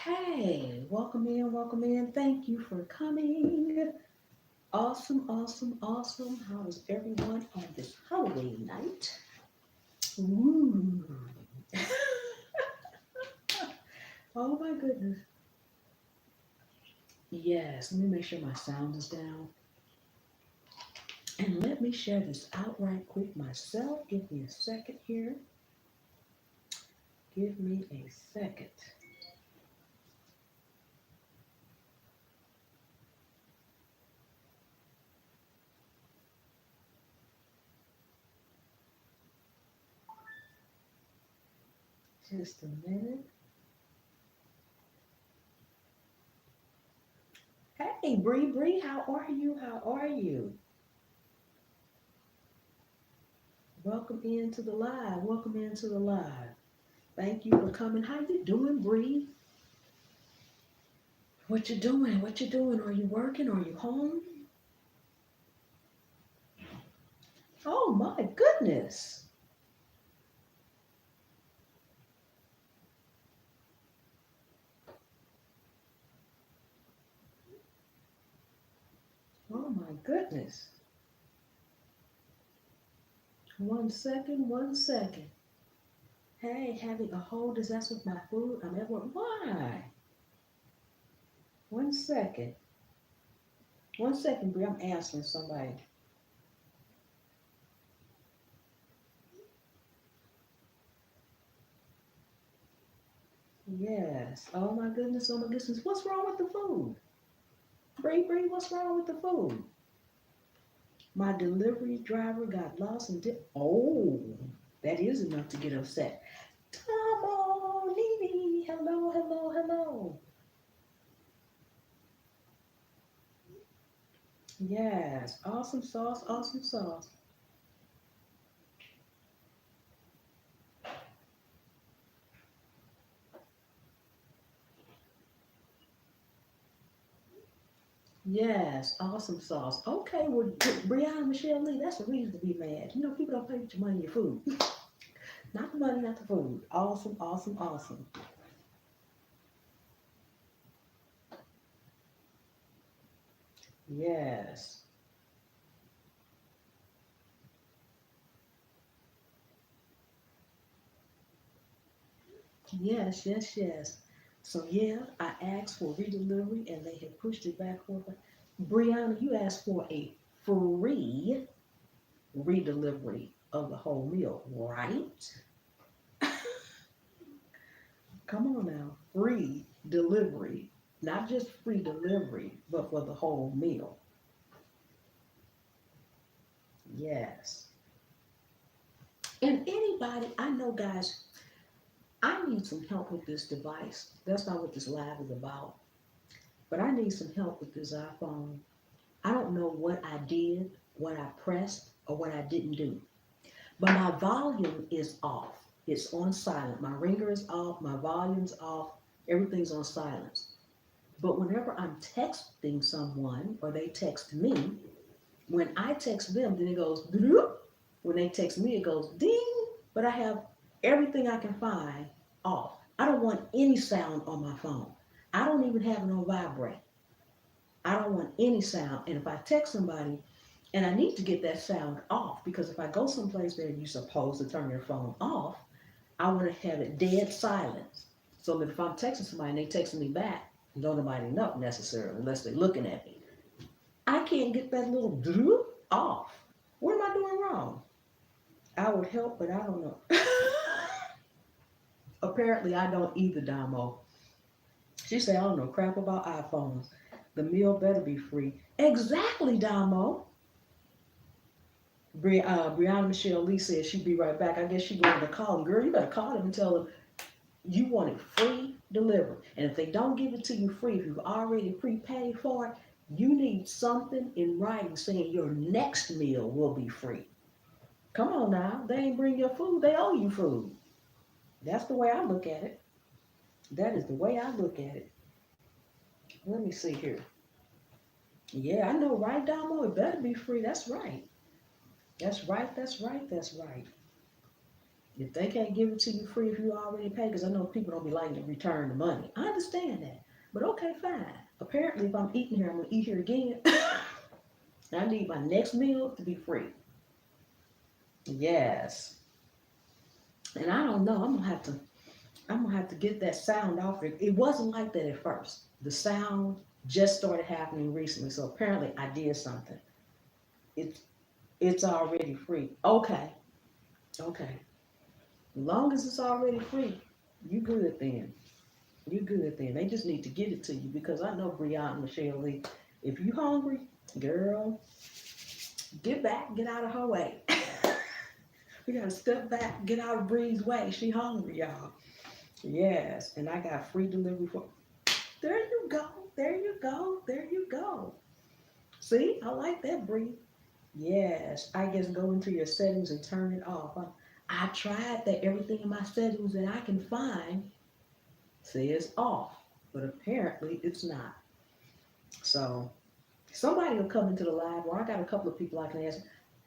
Hey, welcome in, welcome in. Thank you for coming. Awesome, awesome, awesome. How is everyone on this Halloween night? Ooh. Oh my goodness. Yes, let me make sure my sound is down. And let me share this out right quick myself. Give me a second here. Give me a second. Just a minute. Hey, Bree, Bree, how are you? How are you? Welcome into the live. Welcome into the live. Thank you for coming. How you doing, Bree? What you doing? What you doing? Are you working? Are you home? Oh my goodness. Oh my goodness. One second, one second. Hey, having a whole disaster with my food. I'm at work. Why? One second. One second, Bree. I'm answering somebody. Yes. Oh my goodness. Oh my goodness. What's wrong with the food? Bree, Bree, what's wrong with the food? My delivery driver got lost and did. Oh, that is enough to get upset. Tomo, Nini, hello, hello, hello. Yes, awesome sauce, awesome sauce. Yes, awesome sauce. Okay, well, Brianna Michelle Lee, that's a reason to be mad. You know, people don't pay with your money, your food. Not the money, not the food. Awesome, awesome, awesome. Yes, yes, yes, yes. So yeah, I asked for redelivery and they had pushed it back over. Brianna, you asked for a free redelivery of the whole meal, right? Come on now, free delivery, not just free delivery, but for the whole meal. Yes. And anybody, I know, guys, I need some help with this device. That's not what this live is about, but I need some help with this iPhone. I don't know what I did, what I pressed, or what I didn't do, but my volume is off. It's on silent. My ringer is off, my volume's off, everything's on silence. But whenever I'm texting someone or they text me, when I text them, then it goes bloop. When they text me, it goes ding. But I have everything I can find off. I don't want any sound on my phone. I don't even have it on vibrate. I don't want any sound. And if I text somebody, and I need to get that sound off because if I go someplace where you're supposed to turn your phone off, I want to have it dead silence. So that if I'm texting somebody and they texting me back, don't nobody know necessarily unless they're looking at me. I can't get that little droop off. What am I doing wrong? I would help, but I don't know. Apparently, I don't either, Damo. She said, I don't know crap about iPhones. The meal better be free. Exactly, Damo. Brianna Michelle Lee said she'd be right back. I guess she going to call them. Girl, you better call them and tell them you want it free delivered. And if they don't give it to you free, if you've already prepaid for it, you need something in writing saying your next meal will be free. Come on now. They ain't bring your food, they owe you food. That's the way I look at it. That is the way I look at it. Let me see here. Yeah, I know, right, Damo? It better be free. That's right. That's right. That's right. That's right. If they can't give it to you free if you already paid, because I know people don't be liking to return the money. I understand that. But okay, fine. Apparently, if I'm eating here, I'm going to eat here again. I need my next meal to be free. Yes. And I don't know. I'm gonna have to get that sound off it. It wasn't like that at first. The sound just started happening recently. So apparently I did something. It's it's already free. Okay. Okay. As long as it's already free, you good then. You good then. They just need to get it to you because I know Brianna and Michelle Lee. If you hungry, girl, get back, get out of her way. We gotta step back, get out of Bree's way. She hungry, y'all. Yes, and I got free delivery for. There you go. There you go. There you go. See, I like that, Bree. Yes, I guess go into your settings and turn it off. I tried that everything in my settings that I can find says off, but apparently it's not. So somebody will come into the live, or I got a couple of people I can ask.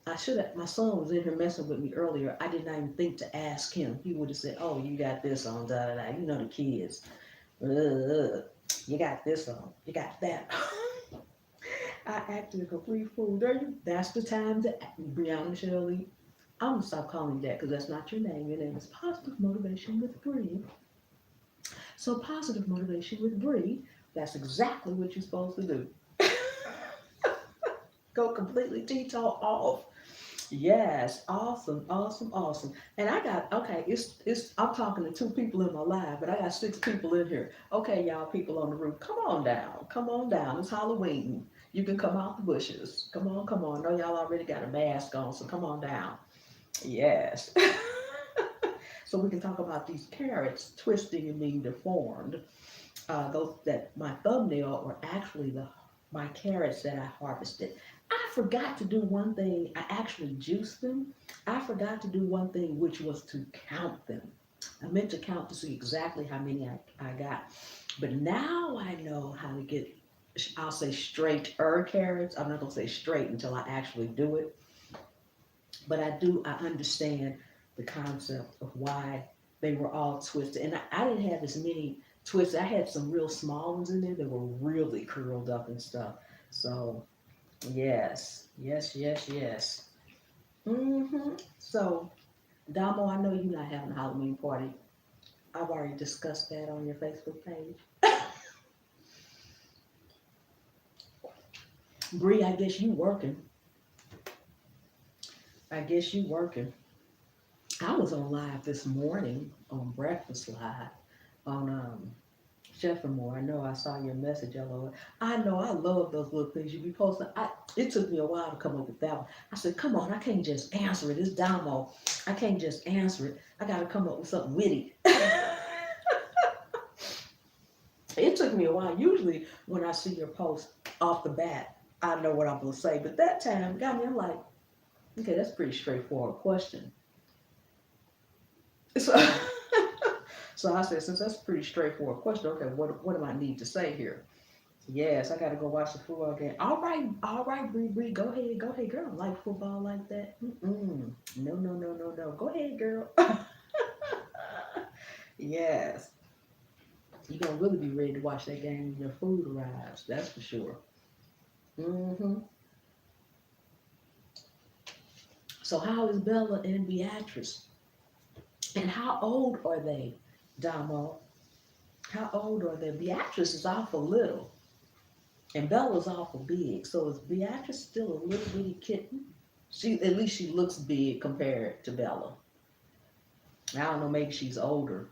I should have. My son was in here messing with me earlier. I did not even think to ask him. He would have said, "Oh, you got this on, da da da." You know the kids. You got this on. You got that. I acted a complete fool. That's the time to act. Brianna Shirley. I'm gonna stop calling you that because that's not your name. Your name is Positive Motivation with Bree. So positive motivation with Bree. That's exactly what you're supposed to do. Go completely detail off. Yes, awesome, awesome, awesome. And I got okay. It's. I'm talking to two people in my live, but I got six people in here. Okay, y'all, people on the roof, come on down, come on down. It's Halloween. You can come out the bushes. Come on, come on. I know y'all already got a mask on, so come on down. Yes. So we can talk about these carrots twisting and being deformed. Those that my thumbnail are actually the my carrots that I harvested. I forgot to do one thing. I actually juiced them. I forgot to do one thing, which was to count them. I meant to count to see exactly how many I got. But now I know how to get, I'll say straight carrots. I'm not going to say straight until I actually do it. But I understand the concept of why they were all twisted. And I didn't have as many twists. I had some real small ones in there that were really curled up and stuff. So yes, yes, yes, yes. So Damo, I know you're not having a Halloween party. I've already discussed that on your Facebook page. Bree, I guess you working. I guess you working. I was on live this morning on Breakfast Live on Chef Pam. I know I saw your message, LOL. I know I love those little things you be posting. It took me a while to come up with that one. I said, come on, I can't just answer it. It's Damo. I can't just answer it. I gotta come up with something witty. It took me a while. Usually when I see your post off the bat, I know what I'm gonna say. But that time got me, I'm like, okay, that's a pretty straightforward question. So, so I said, since that's a pretty straightforward question, okay, what do I need to say here? Yes, I gotta go watch the football game. All right, Bree, go ahead, girl. Like football like that? Mm-mm. No, no, no, no, no. Go ahead, girl. Yes, you're gonna really be ready to watch that game when your food arrives. That's for sure. hmm So how is Bella and Beatrice? And how old are they, Damo? How old are they? Beatrice is awful little, and Bella's awful big. So is Beatrice still a little bitty kitten? She at least she looks big compared to Bella. I don't know, maybe she's older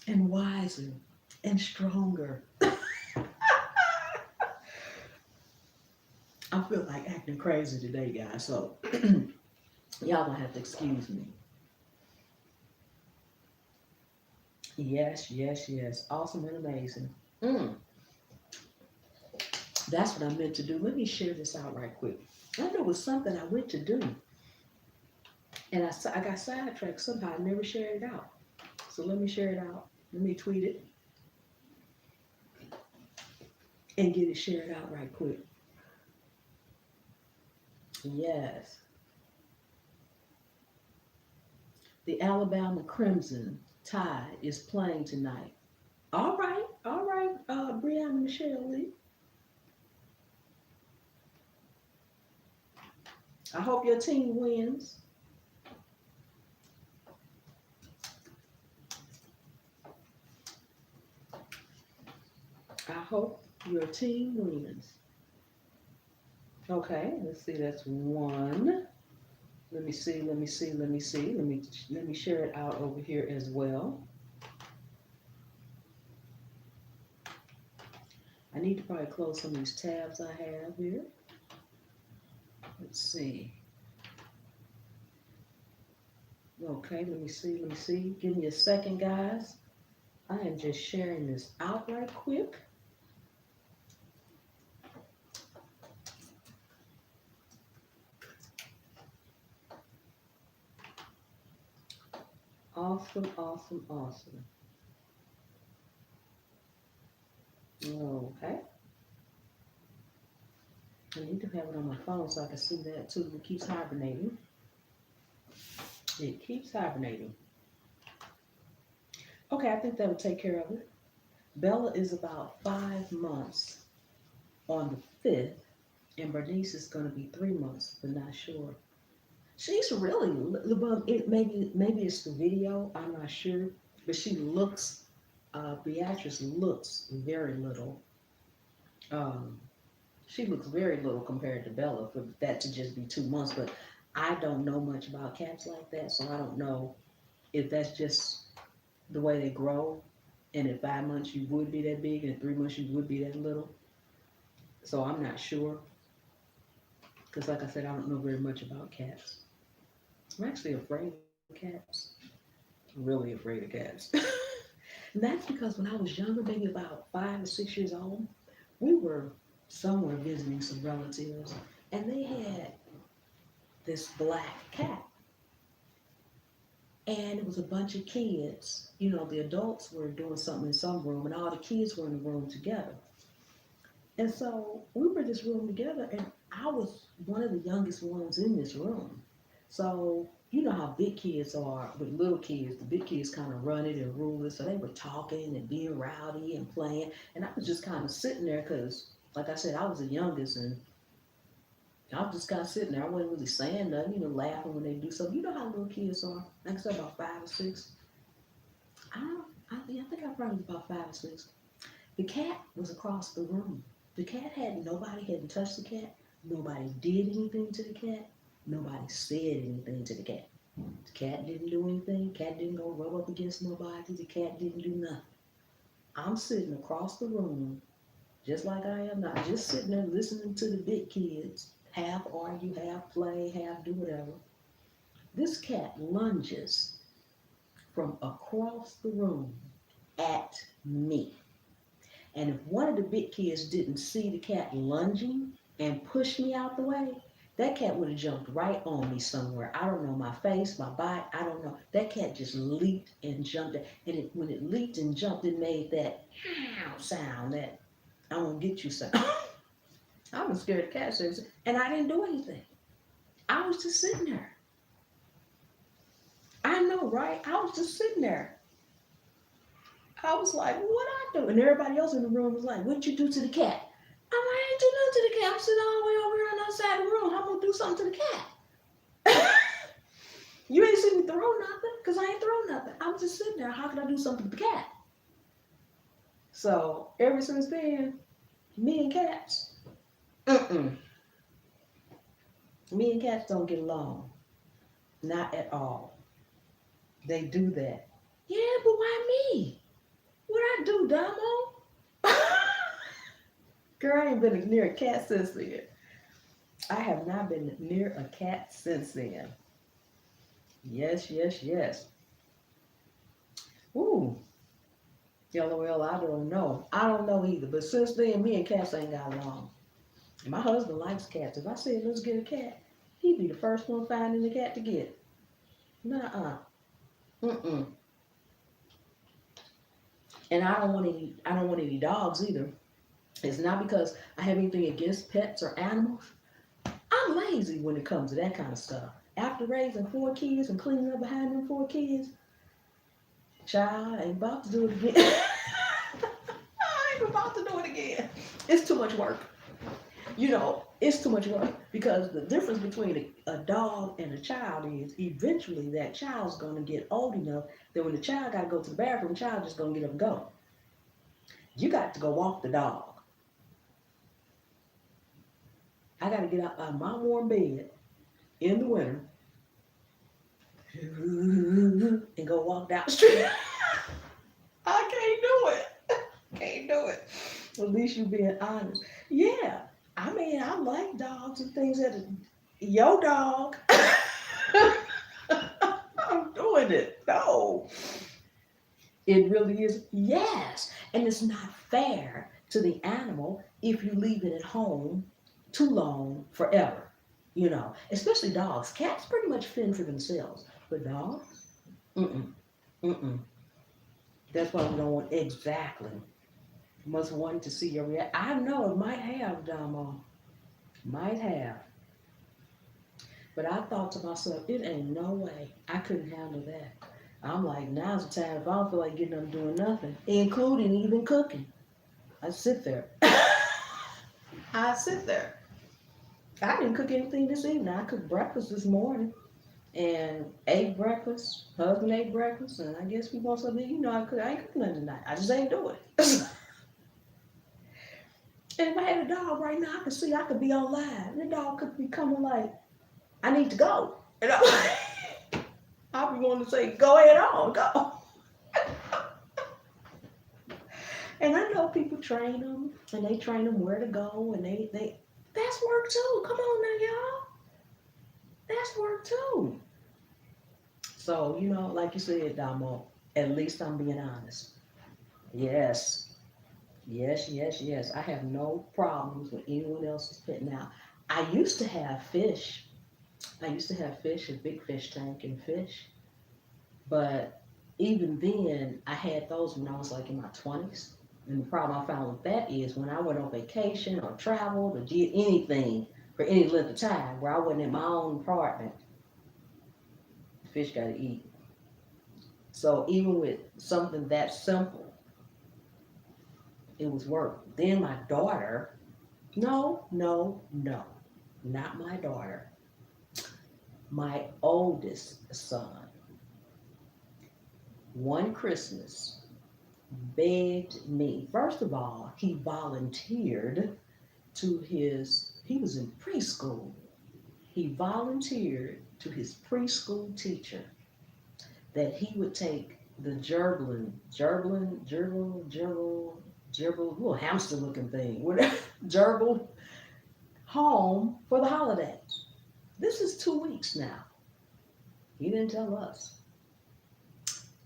and wiser and stronger. I feel like acting crazy today, guys. So y'all gonna have to excuse me. Yes, yes, yes. Awesome and amazing. Mm, that's what I meant to do. Let me share this out right quick. I know it was something I went to do, and I got sidetracked somehow. I never shared it out. So let me share it out. Let me tweet it and get it shared out right quick. Yes. The Alabama Crimson Tide is playing tonight. All right, Brianna Michelle Lee. I hope your team wins. I hope your team wins. Okay, let's see, that's one. Let me see, let me see, let me see. Let me share it out over here as well. I need to probably close some of these tabs I have here. Let's see. Okay, let me see, let me see. Give me a second, guys. I am just sharing this out right quick. Awesome, awesome, awesome. Okay. I need to have it on my phone so I can see that too. It keeps hibernating. It keeps hibernating. Okay, I think that would take care of it. Bella is about 5 months on the 5th, and Bernice is going to be 3 months, but not sure. She's really, maybe it's the video, I'm not sure, but she looks, Beatrice looks very little. Um, she looks very little compared to Bella for that to just be 2 months, but I don't know much about cats like that, so I don't know if that's just the way they grow, and in 5 months you would be that big, and in 3 months you would be that little. So I'm not sure, because like I said, I don't know very much about cats. I'm actually afraid of cats. I'm really afraid of cats. And that's because when I was younger, maybe about 5 or 6 years old, we were somewhere visiting some relatives, and they had this black cat. And it was a bunch of kids. You know, the adults were doing something in some room, and all the kids were in the room together. And so we were in this room together, and I was one of the youngest ones in this room. So you know how big kids are with little kids. The big kids kind of run it and rule it. So they were talking and being rowdy and playing, and I was just kind of sitting there because, like I said, I was the youngest, and I was just kind of sitting there. I wasn't really saying nothing, laughing when they do something. You know how little kids are. Like I said, about 5 or 6. I think I probably was about 5 or 6. The cat was across the room. The cat nobody hadn't touched the cat. Nobody did anything to the cat. Nobody said anything to the cat. The cat didn't do anything. The cat didn't go rub up against nobody. The cat didn't do nothing. I'm sitting across the room, just like I am now, just sitting there listening to the big kids, half argue, half play, half do whatever. This cat lunges from across the room at me. And if one of the big kids didn't see the cat lunging and push me out the way, that cat would have jumped right on me somewhere. I don't know, my face, my body, I don't know. That cat just leaped and jumped. And when it leaped and jumped, it made that sound, that I'm going to get you sound. I was scared of cat service, and I didn't do anything. I was just sitting there. I know, right? I was just sitting there. I was like, what I do? And everybody else in the room was like, what'd you do to the cat? I ain't do nothing to the cat. I'm sitting all the way over here on the other side of the room. I'm gonna do something to the cat. You ain't seen me throw nothing, because I ain't throw nothing. I was just sitting there. How could I do something to the cat? So ever since then, me and cats, me and cats don't get along. Not at all. They do that. Yeah, but why me? What I do, Damo? Girl, I ain't been near a cat since then. I have not been near a cat since then. Yes, yes, yes. Ooh, LOL, I don't know. I don't know either. But since then, me and cats ain't got along. And my husband likes cats. If I said, let's get a cat, he'd be the first one finding the cat to get. Nuh-uh. Mm-mm. And I don't want any dogs either. It's not because I have anything against pets or animals. I'm lazy when it comes to that kind of stuff. After raising 4 kids and cleaning up behind them 4 kids, child, I ain't about to do it again. I ain't about to do it again. It's too much work. It's too much work because the difference between a dog and a child is eventually that child's going to get old enough that when the child got to go to the bathroom, the child just going to get up and go. You got to go walk the dog. I got to get out of my warm bed in the winter and go walk down the street. I can't do it. Can't do it. At least you being honest. Yeah. I mean, I like dogs and things that your dog. I'm doing it. No. It really is. Yes. And it's not fair to the animal if you leave it at home too long forever. Especially dogs. Cats pretty much fend for themselves. But dogs? Mm-mm. Mm-mm. That's what we don't want exactly. Must want to see your reaction. I know it might have, Damo. Might have. But I thought to myself, it ain't no way I couldn't handle that. I'm like, now's the time if I don't feel like getting up doing nothing, including even cooking. I sit there. I sit there. I didn't cook anything this evening. I cooked breakfast this morning and ate breakfast. Husband ate breakfast, and I guess we want something. I ain't cooking nothing tonight. I just ain't doing it. And if I had a dog right now, I could see I could be on live. And the dog could be coming like, I need to go. And I'll be wanting to say, go ahead on, go. And I know people train them, and they train them where to go, and that's work too. Come on now, y'all. That's work too. So, like you said, Damo, at least I'm being honest. Yes. Yes, yes, yes. I have no problems with anyone else's pet now. I used to have fish. I used to have fish, a big fish tank and fish. But even then, I had those when I was like in my 20s. And the problem I found with that is when I went on vacation or traveled or did anything for any length of time where I wasn't in my own apartment, the fish got to eat. So even with something that simple, it was work. Then my daughter, no, no, no, not my daughter, my oldest son, one Christmas begged me. First of all, he volunteered he was in preschool. He volunteered to his preschool teacher that he would take the gerbil, little hamster looking thing, whatever, gerbil, home for the holidays. This is 2 weeks now. He didn't tell us.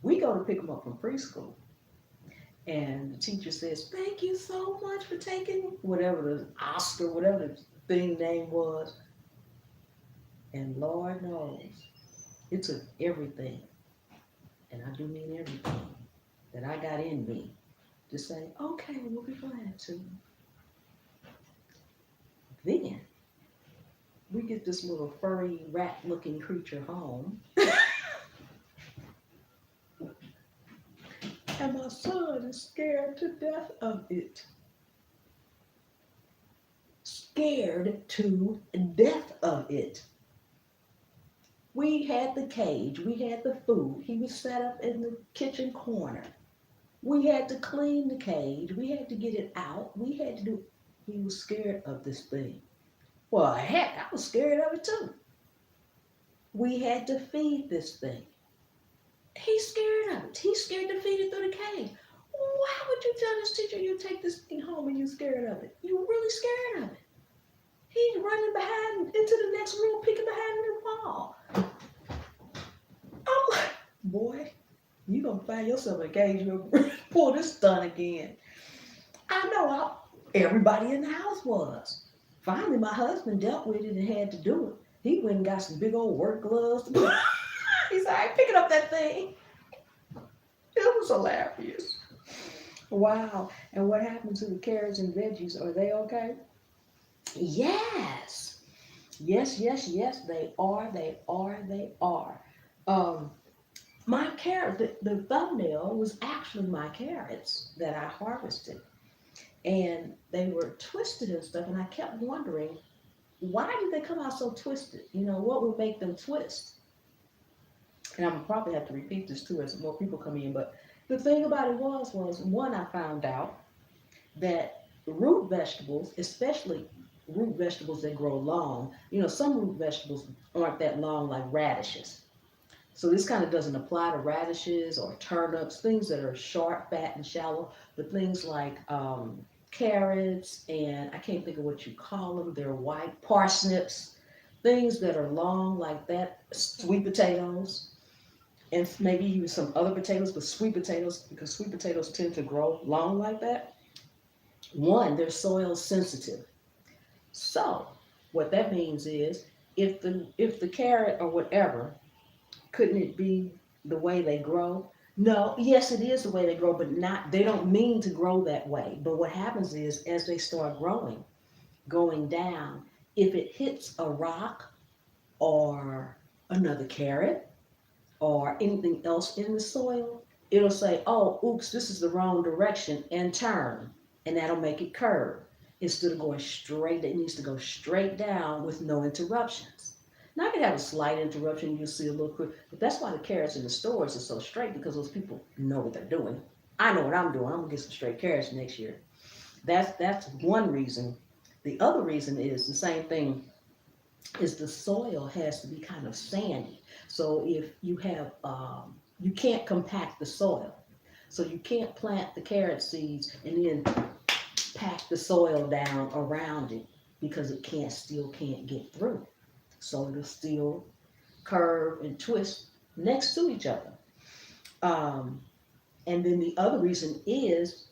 We go to pick him up from preschool. And the teacher says, thank you so much for taking whatever the Oscar, whatever the thing name was. And Lord knows, it took everything, and I do mean everything, that I got in me to say, okay, we'll be glad to. Then we get this little furry rat looking creature home. And my son is scared to death of it. Scared to death of it. We had the cage, we had the food. He was set up in the kitchen corner. We had to clean the cage. We had to get it out. He was scared of this thing. Well, heck, I was scared of it too. We had to feed this thing. He's scared of it. He's scared to feed it through the cage. Why would you tell this teacher you take this thing home and you're scared of it? You're really scared of it. He's running behind into the next room, peeking behind the wall. I'm like, boy, you're going to find yourself in a cage. You'll pull this stunt again. I know everybody in the house was. Finally, my husband dealt with it and had to do it. He went and got some big old work gloves. He said, I ain't picking up that thing. It was hilarious. Wow. And what happened to the carrots and veggies? Are they okay? Yes. Yes, yes, yes, they are, they are, they are. Um, my carrot, the thumbnail was actually my carrots that I harvested. And they were twisted and stuff, and I kept wondering, why did they come out so twisted? You know, what would make them twist? And I'm gonna probably have to repeat this too as more people come in, but the thing about it was one, I found out that root vegetables, especially root vegetables that grow long, you know, some root vegetables aren't that long like radishes. So this kind of doesn't apply to radishes or turnips, things that are short, fat, and shallow, but things like carrots and I can't think of what you call them. They're white parsnips, things that are long like that, sweet potatoes, and maybe even some other potatoes, but sweet potatoes because sweet potatoes tend to grow long like that. One, they're soil sensitive. So what that means is if the carrot or whatever, couldn't it be the way they grow? No, yes, it is the way they grow, but not they don't mean to grow that way. But what happens is as they start growing, going down, if it hits a rock or another carrot or anything else in the soil, it'll say, oh, oops, this is the wrong direction and turn. And that'll make it curve. Instead of going straight, it needs to go straight down with no interruptions. Now, I could have a slight interruption, you'll see a little quick, but that's why the carrots in the stores are so straight because those people know what they're doing. I know what I'm doing. I'm gonna get some straight carrots next year. That's one reason. The other reason is the same thing is the soil has to be kind of sandy. So if you have, you can't compact the soil. So you can't plant the carrot seeds and then pack the soil down around it because it still can't get through. So it'll still curve and twist next to each other. Um, and then the other reason is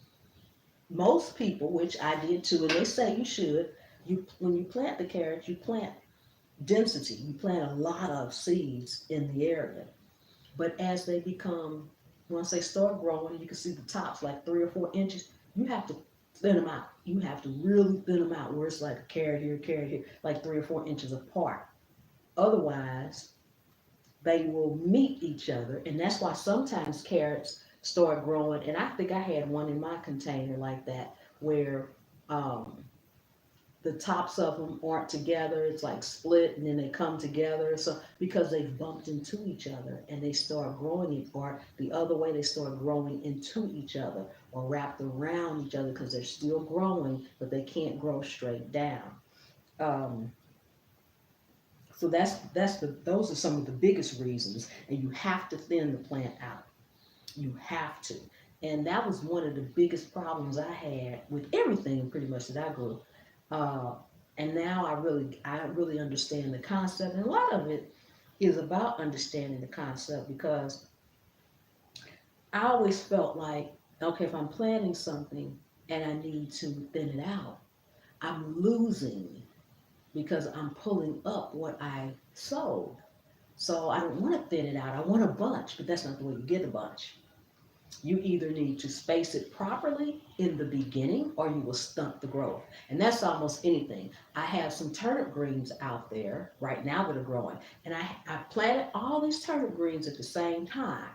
most people, which I did too, and they say you should, you when you plant the carrots, you plant density. You plant a lot of seeds in the area. But as they become, once they start growing, you can see the tops like 3 or 4 inches. You have to thin them out. You have to really thin them out where it's like a carrot here, like 3 or 4 inches apart. Otherwise, they will meet each other. And that's why sometimes carrots start growing. And I think I had one in my container like that where um, the tops of them aren't together. It's like split and then they come together. So because they've bumped into each other and they start growing, or the other way, they start growing into each other or wrapped around each other because they're still growing, but they can't grow straight down. Um, so those are some of the biggest reasons, and you have to thin the plant out. You have to. And that was one of the biggest problems I had with everything pretty much that I grew. Uh, and now I really understand the concept. And a lot of it is about understanding the concept because I always felt like, okay, if I'm planting something and I need to thin it out, I'm losing because I'm pulling up what I sowed. So I don't want to thin it out. I want a bunch, but that's not the way you get a bunch. You either need to space it properly in the beginning or you will stunt the growth. And that's almost anything. I have some turnip greens out there right now that are growing. And I planted all these turnip greens at the same time.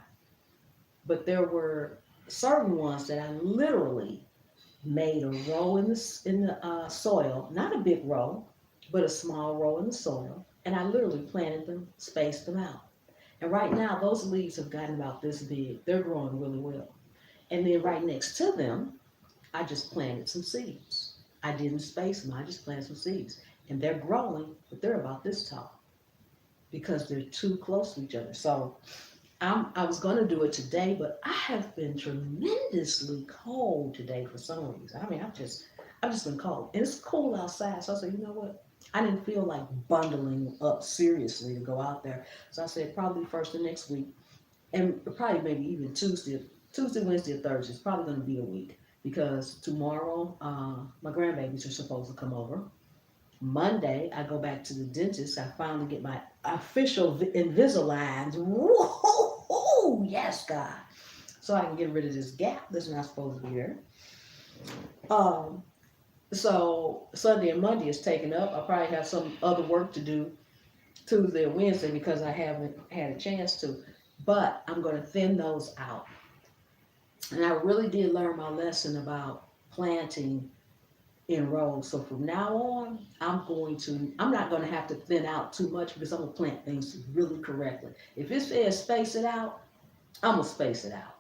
But there were certain ones that I literally made a row in the soil, not a big row, but a small row in the soil. And I literally planted them, spaced them out. And right now, those leaves have gotten about this big. They're growing really well. And then right next to them, I just planted some seeds. I didn't space them, I just planted some seeds. And they're growing, but they're about this tall because they're too close to each other. So I was going to do it today, but I have been tremendously cold today for some reason. I mean, I've just been cold. And it's cool outside. So I said, you know what? I didn't feel like bundling up seriously to go out there. So I said, probably first of next week, and probably maybe even Tuesday, Wednesday, or Thursday. It's probably going to be a week because tomorrow my grandbabies are supposed to come over. Monday, I go back to the dentist. I finally get my official Invisaligns. Whoa, yes, God. So I can get rid of this gap that's not supposed to be there. Um, So Sunday and Monday is taken up. I probably have some other work to do Tuesday and Wednesday because I haven't had a chance to. But I'm going to thin those out. And I really did learn my lesson about planting in rows. So from now on, I'm not going to have to thin out too much because I'm going to plant things really correctly. If it says space it out, I'm going to space it out.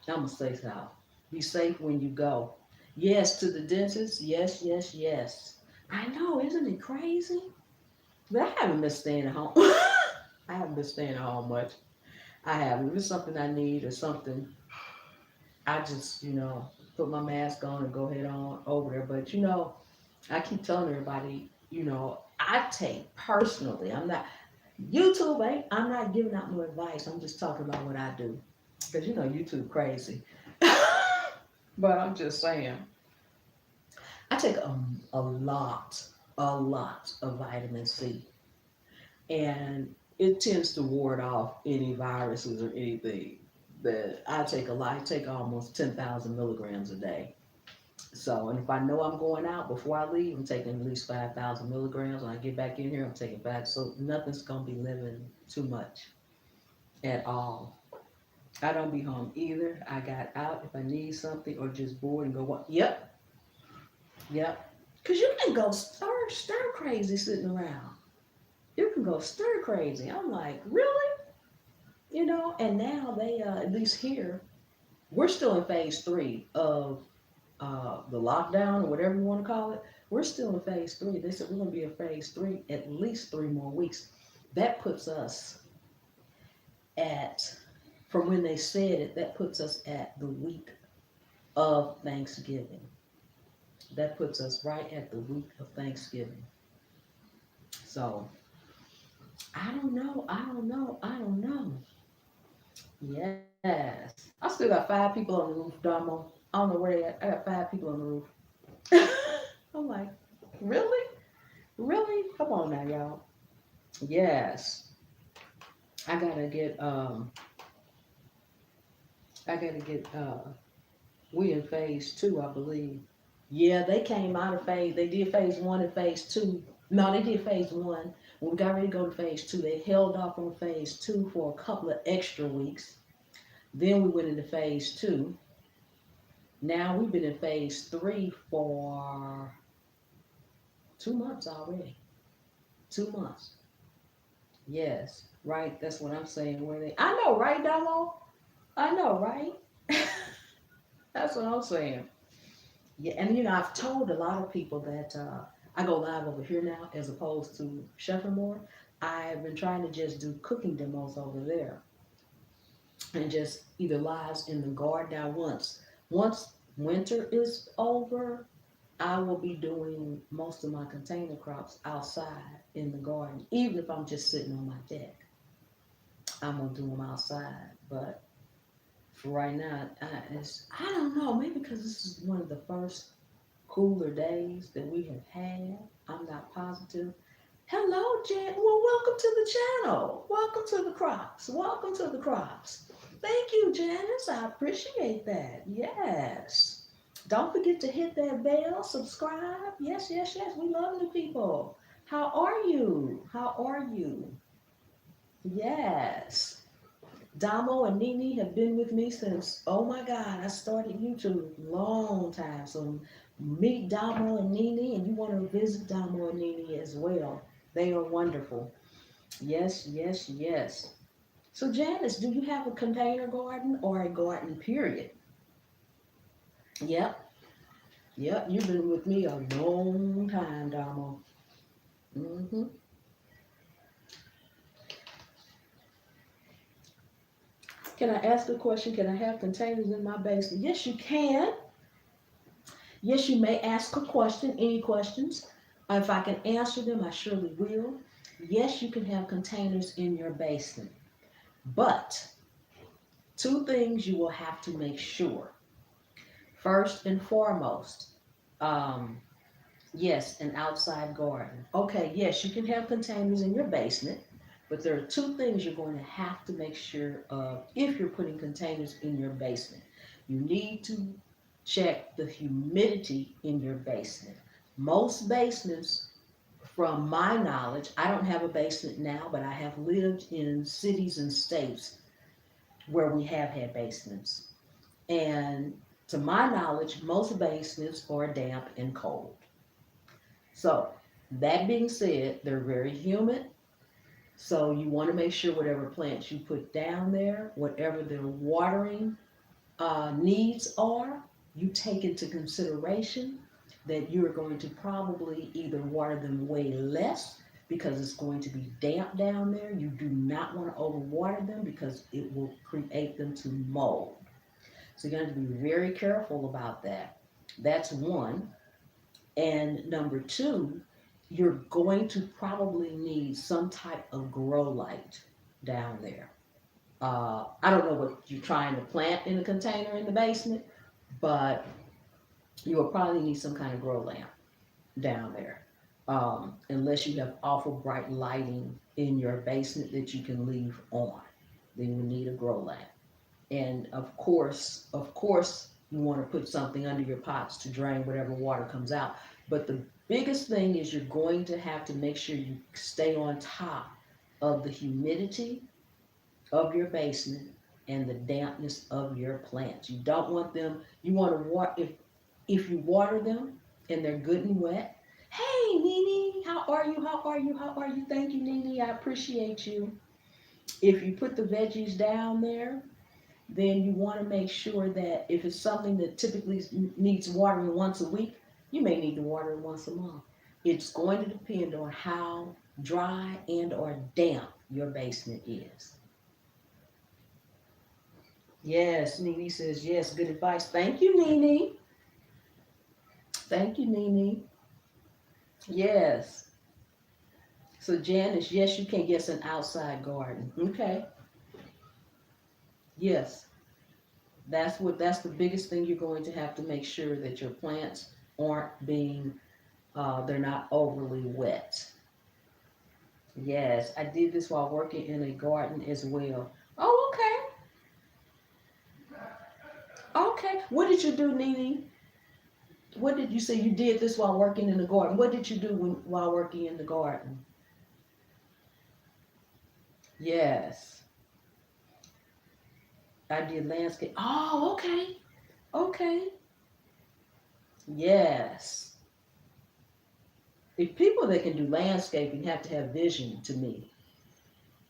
I'm going to space it out. Be safe when you go. Yes, to the dentist. Yes, yes, yes. I know, isn't it crazy? But I haven't been staying at home. I haven't been staying at home much. I haven't. If it's something I need or something, I just, put my mask on and go head on over there. But, I keep telling everybody, I take personally, I'm not, YouTube ain't, I'm not giving out no advice. I'm just talking about what I do. Because, YouTube crazy. But I'm just saying, I take a lot of vitamin C. And it tends to ward off any viruses or anything. That I take a lot. I take almost 10,000 milligrams a day. So, and if I know I'm going out before I leave, I'm taking at least 5,000 milligrams. When I get back in here, I'm taking back. So nothing's gonna be living too much at all. I don't be home either. I got out if I need something or just bored and go. Yep, yep. Cause you can go stir crazy sitting around. You can go stir crazy. I'm like, really? And now they, at least here, we're still in phase 3 of the lockdown or whatever you want to call it. We're still in phase 3. They said we're going to be in phase 3 at least 3 more weeks. That puts us at, from when they said it, that puts us at the week of Thanksgiving. That puts us right at the week of Thanksgiving. So I don't know. I don't know. I don't know. Yes. I still got 5 people on the roof, Damo. I don't know where they at. I got 5 people on the roof. I'm like, really? Really? Come on now, y'all. Yes. I gotta get I gotta get we in phase 2, I believe. Yeah, they came out of they did phase 1 and phase 2. No, they did phase 1. When we got ready to go to phase 2, they held off on phase 2 for a couple of extra weeks. Then we went into phase 2. Now we've been in phase 3 for 2 months already. 2 months. Yes, right. That's what I'm saying. Where they? I know, right, Damo? I know, right? That's what I'm saying. Yeah, and I've told a lot of people that I go live over here now as opposed to Chef more. I've been trying to just do cooking demos over there and just either lives in the garden. Now, once winter is over, I will be doing most of my container crops outside in the garden, even if I'm just sitting on my deck. I'm gonna do them outside, but for right now, I don't know. Maybe because this is one of the first cooler days that we have had. I'm not positive. Hello, Jan. Well, welcome to the channel. Welcome to the crops. Welcome to the crops. Thank you, Janice. I appreciate that. Yes. Don't forget to hit that bell, subscribe. Yes, yes, yes. We love new people. How are you? How are you? Yes. Damo and Nini have been with me since, oh my God, I started YouTube long time. So meet Damo and Nini, and you want to visit Damo and Nini as well. They are wonderful. Yes, yes, yes. So Janice, do you have a container garden or a garden period? Yep, yep. You've been with me a long time, Damo. hmm Can I ask a question? Can I have containers in my basement? Yes, you can. Yes, you may ask a question, any questions. If I can answer them, I surely will. Yes, you can have containers in your basement. But 2 things you will have to make sure. First and foremost, um, yes, an outside garden. Okay, yes, you can have containers in your basement, but there are 2 things you're going to have to make sure of if you're putting containers in your basement. You need to check the humidity in your basement. Most basements, from my knowledge, I don't have a basement now, but I have lived in cities and states where we have had basements. And to my knowledge, most basements are damp and cold. So, that being said, they're very humid. So, you want to make sure whatever plants you put down there, whatever their watering needs are, you take into consideration that you're going to probably either water them way less because it's going to be damp down there. You do not want to overwater them because it will create them to mold. So you're going to be very careful about that. That's one. And number two, you're going to probably need some type of grow light down there. I don't know what you're trying to plant in a container in the basement, but you will probably need some kind of grow lamp down there. Unless you have awful bright lighting in your basement that you can leave on, then you need a grow lamp. And of course, you want to put something under your pots to drain whatever water comes out. But the biggest thing is you're going to have to make sure you stay on top of the humidity of your basement and the dampness of your plants. You don't want them, you want to water, if you water them and they're good and wet. Hey, Nene, how are you? How are you? How are you? Thank you, Nene. I appreciate you. If you put the veggies down there, then you want to make sure that if it's something that typically needs watering once a week, you may need to water it once a month. It's going to depend on how dry and or damp your basement is. Yes, Nene says yes. Good advice. Thank you, Nene. Thank you, Nene. Yes. So Janice, yes, you can get an outside garden. Okay. Yes. That's the biggest thing you're going to have to make sure that your plants aren't being they're not overly wet. Yes, I did this while working in a garden as well. Oh, okay. Okay. What did you do, Nene? What did you say you did this while working in the garden? What did you do while working in the garden? Yes, I did landscape. Oh, okay. Okay. Yes. If people that can do landscaping have to have vision to me,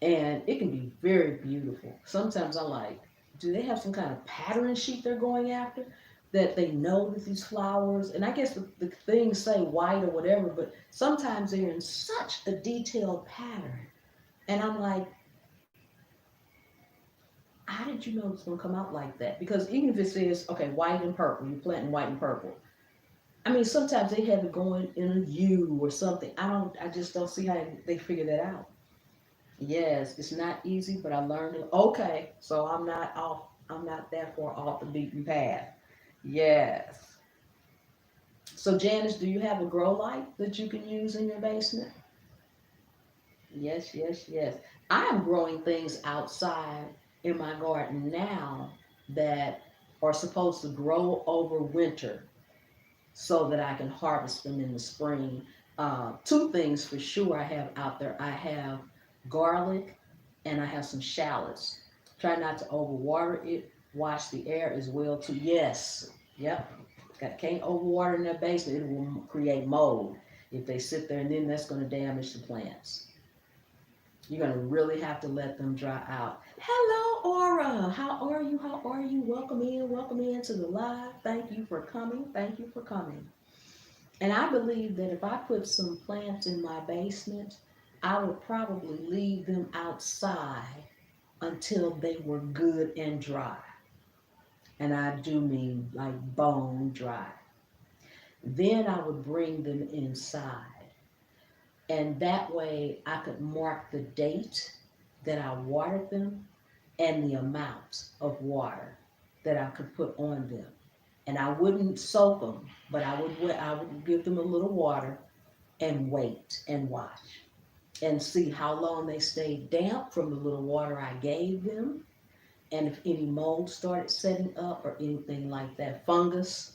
and it can be very beautiful. Sometimes I like, do they have some kind of pattern sheet they're going after that they know that these flowers, and I guess the things say white or whatever, but sometimes they're in such a detailed pattern. And I'm like, how did you know it's going to come out like that? Because even if it says, okay, white and purple, you're planting white and purple. I mean, sometimes they have it going in a U or something. I just don't see how they figure that out. Yes, it's not easy, but I learned it. Okay, so I'm not that far off the beaten path. Yes. So Janice, do you have a grow light that you can use in your basement? Yes, yes, yes. I am growing things outside in my garden now that are supposed to grow over winter so that I can harvest them in the spring. Two things for sure I have out there. I have garlic and I have some shallots. Try not to overwater it. Wash the air as well too. Yes. Yep. Can't overwater in their basement. It will create mold if they sit there, and then that's going to damage the plants. You're going to really have to let them dry out. Hello, Aura. How are you? How are you? Welcome in. Welcome in to the live. Thank you for coming. Thank you for coming. And I believe that if I put some plants in my basement, I would probably leave them outside until they were good and dry. And I do mean like bone dry. Then I would bring them inside. And that way I could mark the date that I watered them and the amount of water that I could put on them. And I wouldn't soak them, but I would give them a little water and wait and watch and see how long they stayed damp from the little water I gave them. And if any mold started setting up or anything like that, fungus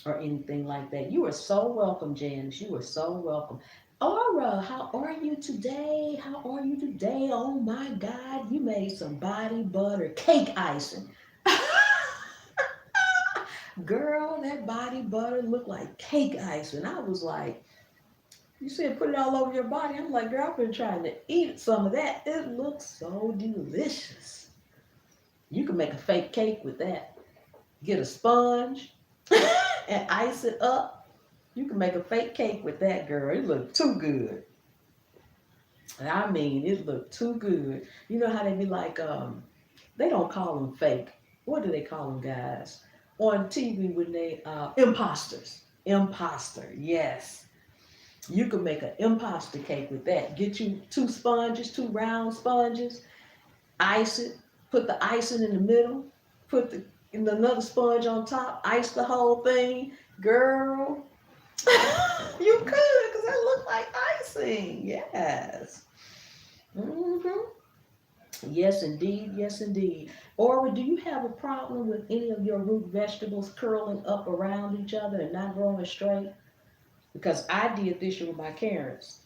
or anything like that, you are so welcome, Janice. You are so welcome. Aura, how are you today? How are you today? Oh my God, you made some body butter cake icing. Girl, that body butter looked like cake icing. I was like, you said put it all over your body. I'm like, girl, I've been trying to eat some of that. It looks so delicious. You can make a fake cake with that. Get a sponge and ice it up. You can make a fake cake with that, girl. It looked too good. And I mean, it looked too good. You know how they be like, they don't call them fake. What do they call them, guys? On TV when they, imposters. Imposter, yes. You can make an imposter cake with that. Get you two sponges, two round sponges, ice it, put the icing in the middle, put the in another sponge on top, ice the whole thing. Girl, you could, because it looked like icing. Yes. Hmm. Yes, indeed. Yes, indeed. Or do you have a problem with any of your root vegetables curling up around each other and not growing straight? Because I did this year with my carrots.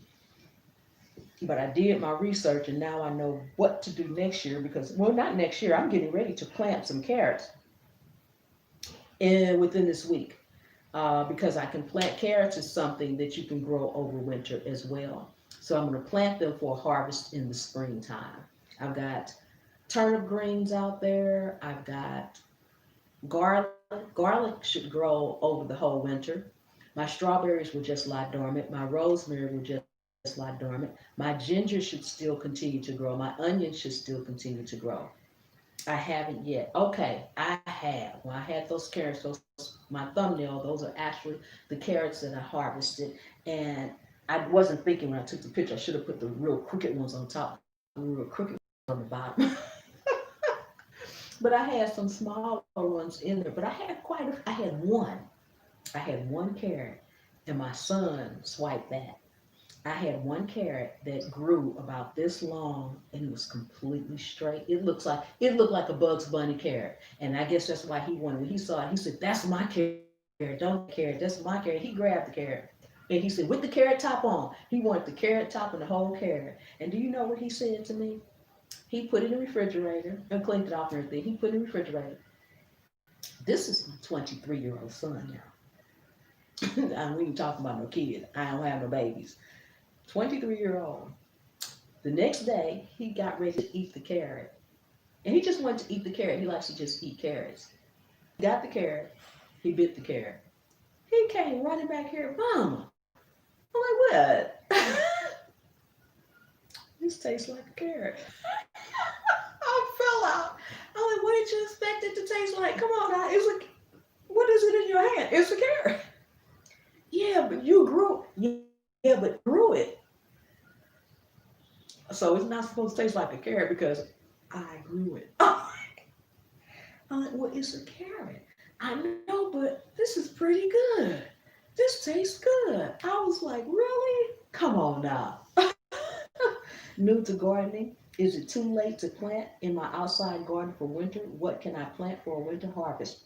But I did my research and now I know what to do next year because, well, not next year. I'm getting ready to plant some carrots within this week because I can plant carrots is something that you can grow over winter as well. So I'm going to plant them for harvest in the springtime. I've got turnip greens out there. I've got garlic. Garlic should grow over the whole winter. My strawberries will just lie dormant. My rosemary will just lie dormant. My ginger should still continue to grow. My onions should still continue to grow. I haven't yet. Okay, I have. When I had those carrots, those my thumbnail, those are actually the carrots that I harvested. And I wasn't thinking when I took the picture, I should have put the real crooked ones on top, the real crooked ones on the bottom. But I had some smaller ones in there. But I had one. I had one carrot, and my son swiped that. I had one carrot that grew about this long and it was completely straight. It looked like a Bugs Bunny carrot. And I guess that's why he wanted when he saw it, he said, that's my carrot, don't take that carrot, that's my carrot. He grabbed the carrot. And he said, with the carrot top on. He wanted the carrot top and the whole carrot. And do you know what he said to me? He put it in the refrigerator and cleaned it off and everything. He put it in the refrigerator. This is my 23-year-old son now. We ain't talking about no kids. I don't have no babies. 23-year-old. The next day, he got ready to eat the carrot. And he just wanted to eat the carrot. He likes to just eat carrots. He got the carrot. He bit the carrot. He came running back here, Mama. I'm like, what? This tastes like a carrot. I fell out. I'm like, what did you expect it to taste like? Come on now. It's like, what is it in your hand? It's a carrot. Yeah, but you grew. Yeah, but you grew it. So it's not supposed to taste like a carrot because I grew it. I'm like, well, it's a carrot. I know, but this is pretty good. This tastes good. I was like, really? Come on now. New to gardening. Is it too late to plant in my outside garden for winter? What can I plant for a winter harvest?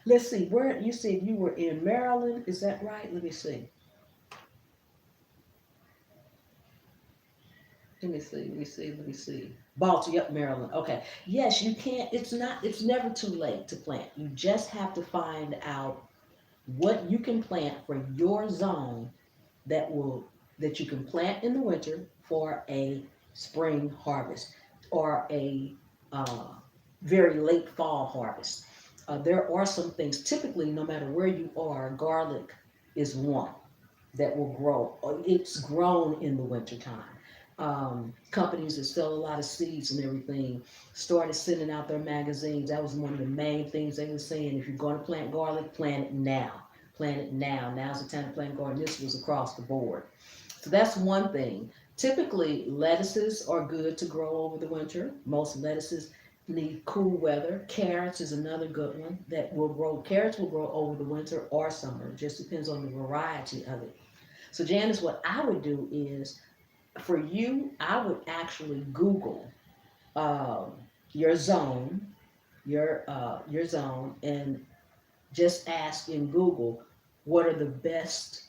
Let's see. Where you said you were in Maryland? Is that right? Let me see. Let me see. Baltimore, yep, Maryland. Okay. Yes, you can't, it's never too late to plant. You just have to find out what you can plant for your zone that will, that you can plant in the winter for a spring harvest or a uh, very late fall harvest. There are some things, typically, no matter where you are, garlic is one that will grow. It's grown in the wintertime. Companies that sell a lot of seeds and everything started sending out their magazines. That was one of the main things they were saying. If you're going to plant garlic, plant it now. Plant it now. Now's the time to plant garlic. This was across the board. So that's one thing. Typically, lettuces are good to grow over the winter. Most lettuces need cool weather. Carrots is another good one that will grow. Carrots will grow over the winter or summer. It just depends on the variety of it. So Janice, what I would do is, for you, I would actually Google, um, your zone, your zone, and just ask in Google what are the best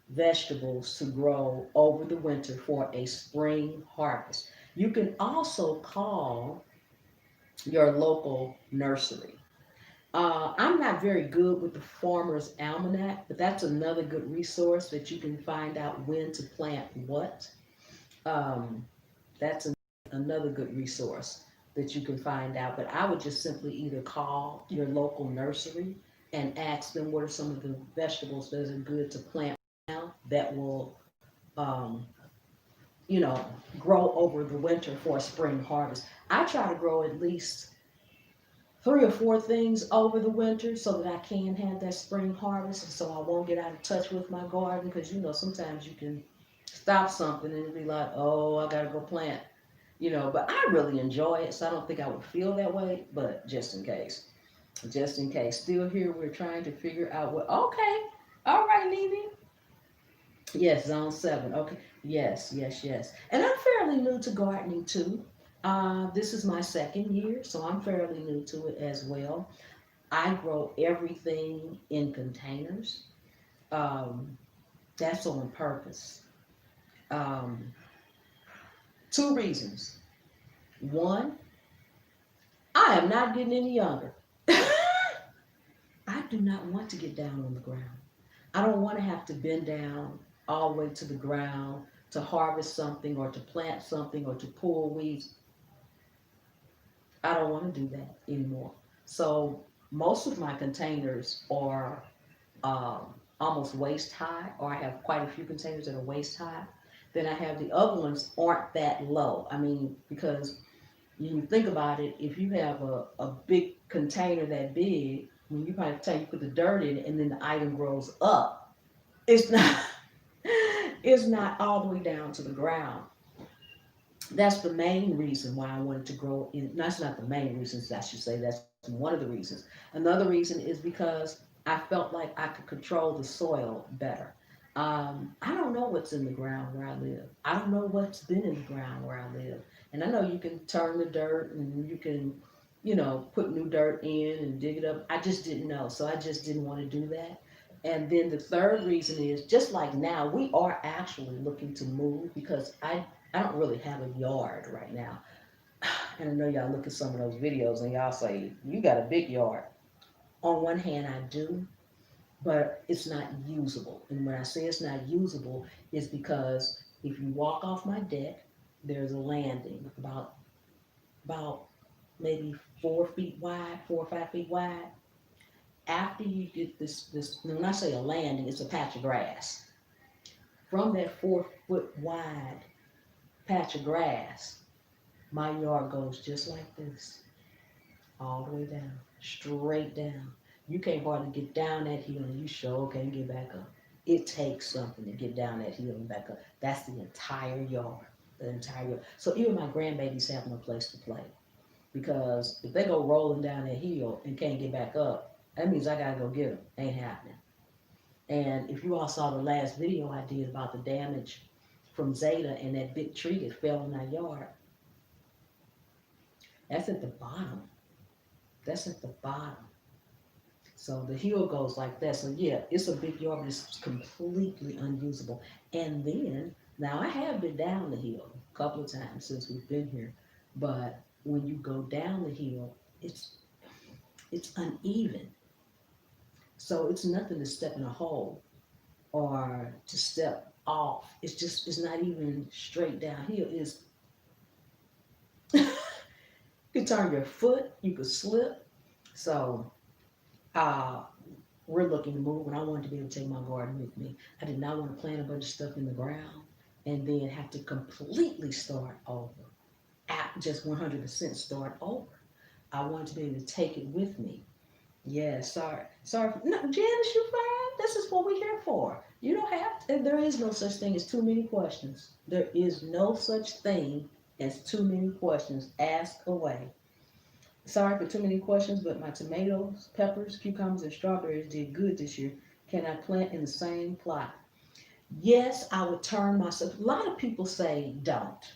vegetables to grow over the winter for a spring harvest. You can also call your local nursery. I'm not very good with the Farmer's Almanac, but that's another good resource that you can find out when to plant what. Um, that's another good resource that you can find out. But I would just simply either call your local nursery and ask them what are some of the vegetables that are good to plant now that will, um, you know, grow over the winter for a spring harvest. I try to grow at least 3 or 4 things over the winter so that I can have that spring harvest and so I won't get out of touch with my garden because sometimes you can stop something and be like, oh, I gotta go plant, but I really enjoy it, so I don't think I would feel that way, but just in case. Just in case. Still here, we're trying to figure out okay. All right, Levy. Yes, zone 7. Okay. Yes, yes, yes. And I'm fairly new to gardening too. This is my second year, so I'm fairly new to it as well. I grow everything in containers. Um, that's on purpose. Um, 2 reasons. One, I am not getting any younger. I do not want to get down on the ground. I don't want to have to bend down all the way to the ground to harvest something or to plant something or to pull weeds. I don't want to do that anymore. So most of my containers are almost waist high, or I have quite a few containers that are waist high. Then I have the other ones aren't that low. I mean, because you think about it, if you have a big container that big, when you by the time you put the dirt in it and then the item grows up, it's not it's not all the way down to the ground. That's the main reason why I wanted to grow in. That's not the main reasons, I should say. That's one of the reasons. Another reason is because I felt like I could control the soil better. I don't know what's in the ground where I live. I don't know what's been in the ground where I live. And I know you can turn the dirt and you can, put new dirt in and dig it up. I just didn't know. So I just didn't want to do that. And then the third reason is just like now, we are actually looking to move because I don't really have a yard right now. And I know y'all look at some of those videos and y'all say, you got a big yard. On one hand, I do, but it's not usable. And when I say it's not usable, it's because if you walk off my deck, there's a landing about maybe 4 feet wide, 4 or 5 feet wide. After you get this, when I say a landing, it's a patch of grass. From that 4 foot wide patch of grass, my yard goes just like this, all the way down, straight down. You can't hardly get down that hill, and you sure can't get back up. It takes something to get down that hill and back up. That's the entire yard, the entire yard. So even my grandbabies have no place to play because if they go rolling down that hill and can't get back up, that means I gotta go get them. Ain't happening. And if you all saw the last video I did about the damage from Zeta and that big tree that fell in our yard, that's at the bottom. That's at the bottom. So the hill goes like that. So yeah, it's a big yard, but it's completely unusable. And then, now I have been down the hill a couple of times since we've been here, but when you go down the hill, it's uneven. So it's nothing to step in a hole or to step off. It's not even straight downhill. It's you can turn your foot, you could slip. So uh we're looking to move, and I wanted to be able to take my garden with me. I did not want to plant a bunch of stuff in the ground and then have to completely start over, just 100% start over. I wanted to be able to take it with me. Yeah, sorry. No, Janice, you fine. This is what we're here for. You don't have to. There is no such thing as too many questions. There is no such thing as too many questions. Ask away. Sorry for too many questions, but my tomatoes, peppers, cucumbers, and strawberries did good this year. Can I plant in the same plot? Yes, I would turn myself. A lot of people say don't,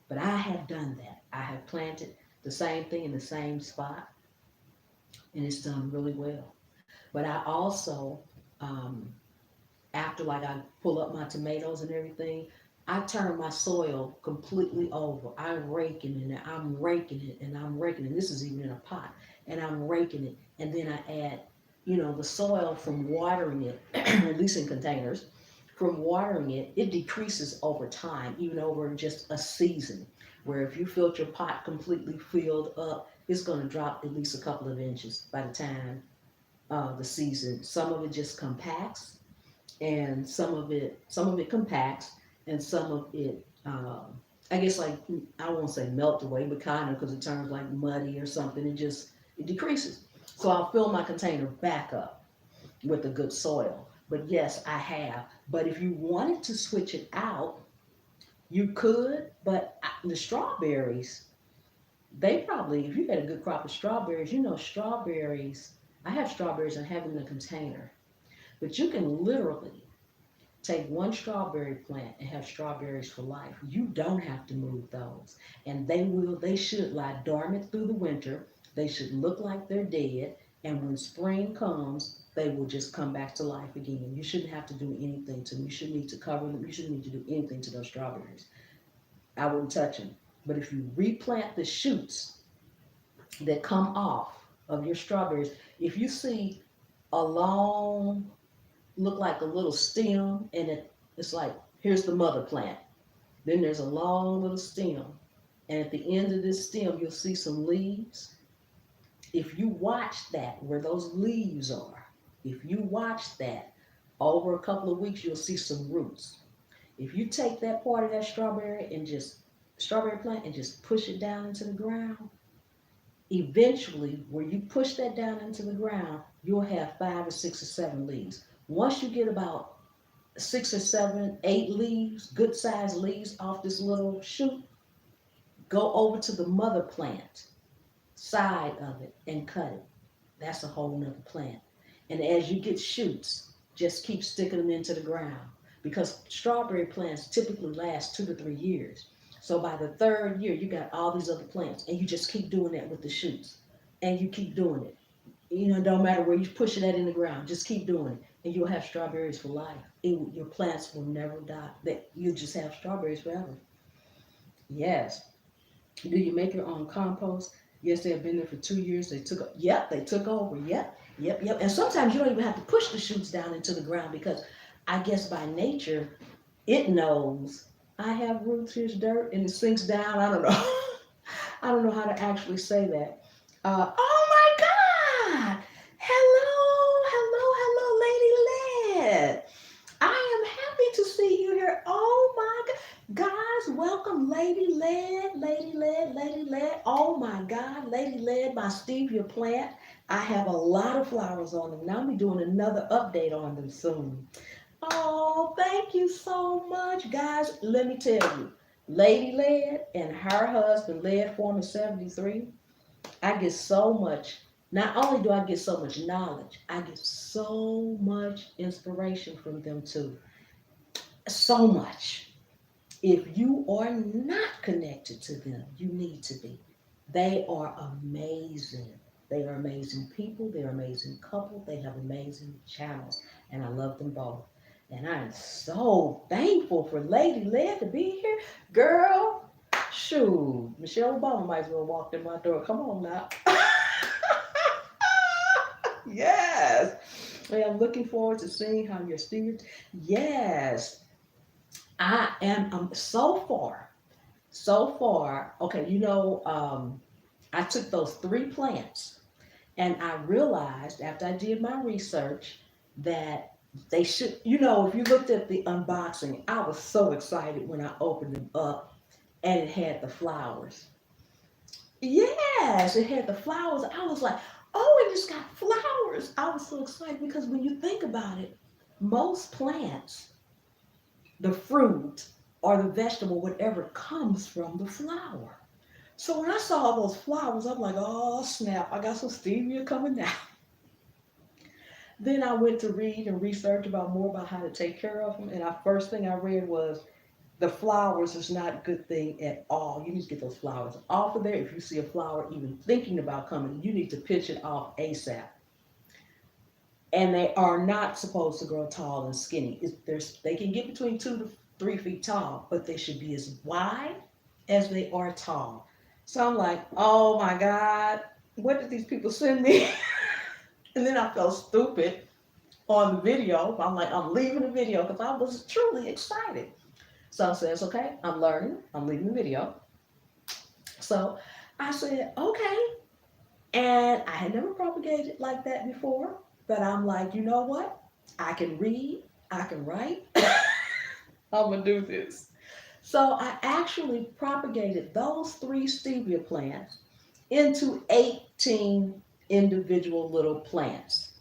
but I have done that. I have planted. the same thing in the same spot, and it's done really well. But I also, um, after like I pull up my tomatoes and everything, I turn my soil completely over. I'm raking it and I'm raking it and I'm raking it. This is even in a pot. And I'm raking it. And then I add, the soil from watering it, at least in containers, from watering it, it decreases over time, even over just a season. Where if you filled your pot completely filled up, it's going to drop at least a couple of inches by the time the season. Some of it just compacts, and some of it compacts, and some of it, I guess, like, I won't say melt away, but kind of, because it turns like muddy or something. It decreases. So I'll fill my container back up with a good soil. But yes, I have. But if you wanted to switch it out, you could. But the strawberries, they probably, if you had a good crop of strawberries, strawberries. I have strawberries and have them in a container. But you can literally take one strawberry plant and have strawberries for life. You don't have to move those. And they should lie dormant through the winter. They should look like they're dead. And when spring comes, they will just come back to life again. You shouldn't have to do anything to them. You shouldn't need to cover them. You shouldn't need to do anything to those strawberries. I wouldn't touch them. But if you replant the shoots that come off of your strawberries, if you see a long, look like a little stem, and it's like, here's the mother plant. Then there's a long little stem, and at the end of this stem you'll see some leaves. If you watch that, where those leaves are, if you watch that over a couple of weeks, you'll see some roots. If you take that part of that strawberry plant and just push it down into the ground, eventually, where you push that down into the ground, you'll have 5 or 6 or 7 leaves. Once you get about 6 or 7, 8 leaves, good sized leaves off this little shoot, go over to the mother plant side of it and cut it. That's a whole nother plant. And as you get shoots, just keep sticking them into the ground, because strawberry plants typically last 2 to 3 years. So by the third year, you got all these other plants, and you just keep doing that with the shoots, and you keep doing it. It don't matter where you push it at in the ground, just keep doing it, and you'll have strawberries for life. Your plants will never die. That you just have strawberries forever. Yes. Do you make your own compost? Yes, they have been there for 2 years. Yep, they took over. Yep, yep, yep. And sometimes you don't even have to push the shoots down into the ground, because I guess by nature, it knows I have roots, here's dirt, and it sinks down. I don't know. I don't know how to actually say that. Oh my God! Hello, hello, hello, Lady Led. I am happy to see you here. Oh my God. Guys, welcome Lady Led, Lady Led, Lady Led. Oh my God, Lady Led, my stevia plant. I have a lot of flowers on them. Now I'll be doing another update on them soon. Oh, thank you so much. Guys, let me tell you, Lady Led and her husband, Led Former 73, I get so much. Not only do I get so much knowledge, I get so much inspiration from them too. So much. If you are not connected to them, you need to be. They are amazing. They are amazing people. They're amazing couple. They have amazing channels, and I love them both. And I'm so thankful for Lady Led to be here. Girl, shoot, Michelle Obama might as well walk in my door. Come on now. Yes. I'm looking forward to seeing how your students. Yes. I am so far. Okay, I took those 3 plants, and I realized after I did my research that they should, if you looked at the unboxing, I was so excited when I opened them up and it had the flowers. Yes, it had the flowers. I was like, oh, it just got flowers. I was so excited, because when you think about it, most plants, the fruit or the vegetable, whatever, comes from the flower. So when I saw all those flowers, I'm like, oh snap, I got some stevia coming now. Then I went to read and research about more about how to take care of them. And the first thing I read was The flowers is not a good thing at all. You need to get those flowers off of there. If you see a flower even thinking about coming, you need to pitch it off ASAP. And they are not supposed to grow tall and skinny. They can get between 2 to 3 feet tall, but they should be as wide as they are tall. So I'm like, oh my God, what did these people send me? And then I felt stupid on the video. I'm like, I'm leaving the video because I was truly excited. So I says, okay, I'm learning. I'm leaving the video. So I said, okay. And I had never propagated like that before. But I'm like, you know what? I can read. I can write. I'm going to do this. So I actually propagated those 3 stevia plants into 18 individual little plants.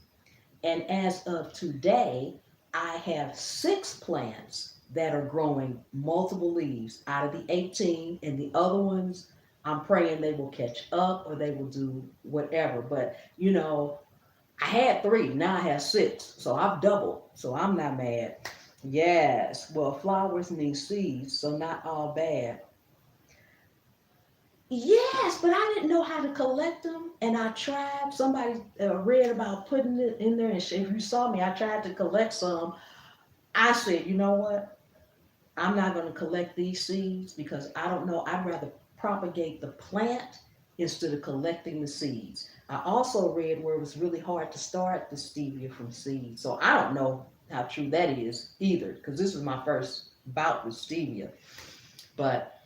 And as of today, I have 6 plants that are growing multiple leaves out of the 18, and the other ones, I'm praying they will catch up or they will do whatever. But, I had 3, now I have 6. So I've doubled. So I'm not mad. Yes, well, flowers need seeds, so not all bad. Yes, but I didn't know how to collect them, and I tried. Somebody read about putting it in there, and if you saw me, I tried to collect some. I said, you know what? I'm not going to collect these seeds because I don't know. I'd rather propagate the plant instead of collecting the seeds. I also read where it was really hard to start the stevia from seeds, so I don't know how true that is either because this is my first bout with stevia, but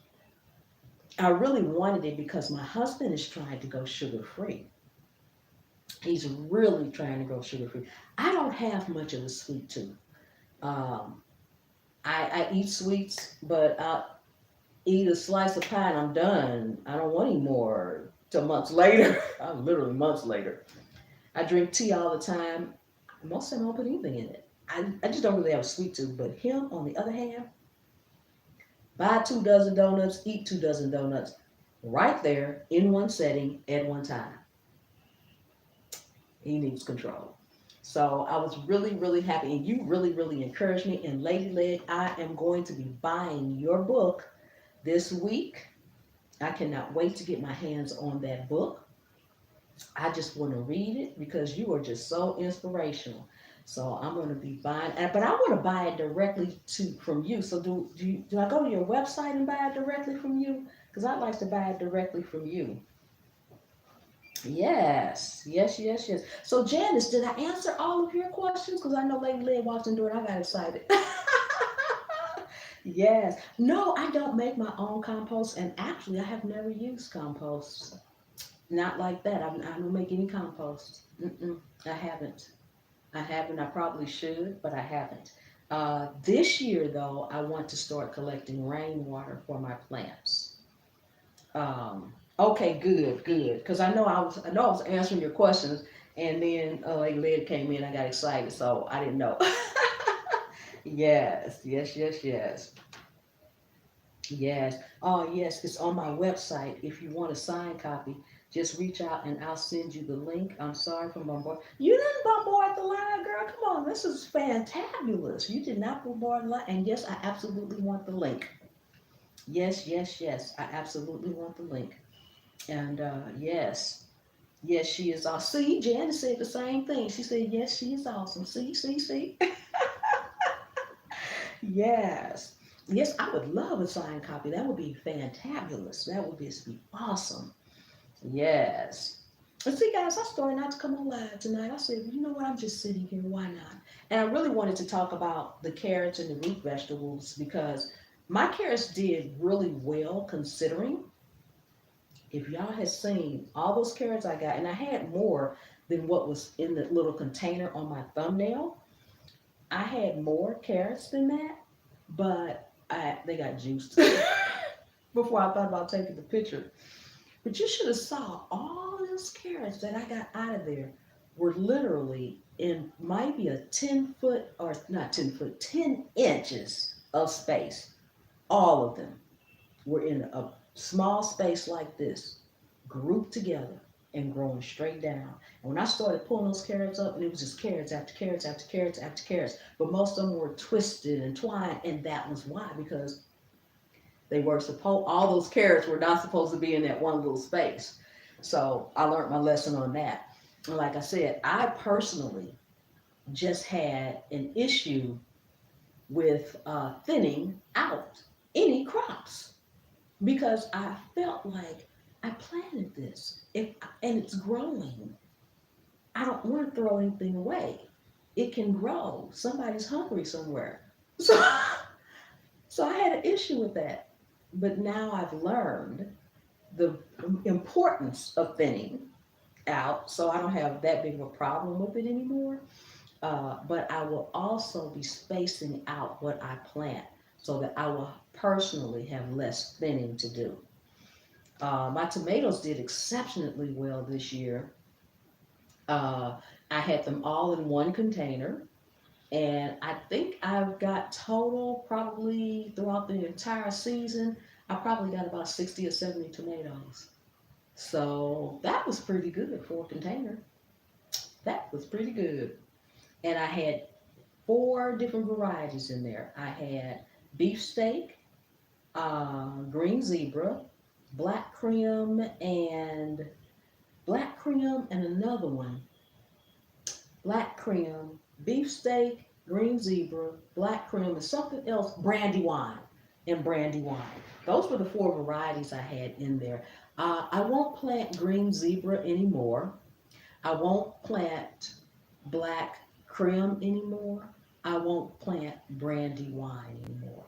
I really wanted it because my husband is trying to go sugar free. He's really trying to go sugar free. I don't have much of a sweet tooth. Um, I eat sweets, but I eat a slice of pie and I'm done. I don't want any more till months later. I'm literally months later. I drink tea all the time. Most of them don't put anything in it. I just don't really have a sweet tooth. But him, on the other hand, buy 2 dozen donuts, eat 2 dozen donuts right there in one setting at one time. He needs control. So I was really, really happy. And you really, really encouraged me. And Lady Leg, I am going to be buying your book this week. I cannot wait to get my hands on that book. I just want to read it because you are just so inspirational. So I'm going to be buying, but I want to buy it directly from you. So do I go to your website and buy it directly from you? Because I'd like to buy it directly from you. Yes, yes, yes, yes. So Janice, did I answer all of your questions? Because I know Lady Lynn walked in the door and I got excited. Yes. No, I don't make my own compost, and actually, I have never used compost. Not like that. I don't make any compost. Mm-mm, I haven't. I haven't. I probably should, but I haven't. This year, though, I want to start collecting rainwater for my plants. Okay, good, good. Because I know I was answering your questions, and then like Lyd came in, I got excited, so I didn't know. Yes, yes, yes, yes, yes. Oh, yes, it's on my website. If you want a signed copy, just reach out and I'll send you the link. I'm sorry for bombard. You didn't bombard the line, girl. Come on, this is fantabulous. You did not bombard the line, and yes, I absolutely want the link. Yes, yes, yes. I absolutely want the link. And yes, yes, she is awesome. See, Janice said the same thing. She said, yes, she is awesome. See, see, see. Yes. Yes, I would love a signed copy. That would be fantabulous. That would just be awesome. Yes. And see, guys, I started not to come on live tonight. I said, you know what? I'm just sitting here. Why not? And I really wanted to talk about the carrots and the root vegetables because my carrots did really well considering. If y'all had seen all those carrots I got, and I had more than what was in the little container on my thumbnail, I had more carrots than that, but they got juiced before I thought about taking the picture. But you should have saw all those carrots that I got out of there were literally in maybe a 10 foot, or not 10 foot, 10 inches of space. All of them were in a small space like this, grouped together and growing straight down. And when I started pulling those carrots up, and it was just carrots after carrots after carrots after carrots, but most of them were twisted and twined, and that was why, because They were supposed, all those carrots were not supposed to be in that one little space. So I learned my lesson on that. And like I said, I personally just had an issue with thinning out any crops because I felt like I planted this and it's growing. I don't want to throw anything away. It can grow. Somebody's hungry somewhere. So, so I had an issue with that. But now I've learned the importance of thinning out, so I don't have that big of a problem with it anymore. But I will also be spacing out what I plant so that I will personally have less thinning to do. My tomatoes did exceptionally well this year. Uh, I had them all in one container, and I think I've got total probably throughout the entire season, I probably got about 60 or 70 tomatoes. So that was pretty good for a container. That was pretty good. And I had four different varieties in there. I had beefsteak, green zebra, black cream, and black cream and another one. Black cream, beefsteak, green zebra, black cream, and something else, brandywine and brandywine. Those were the four varieties I had in there. I won't plant green zebra anymore. I won't plant black cream anymore. I won't plant brandywine anymore.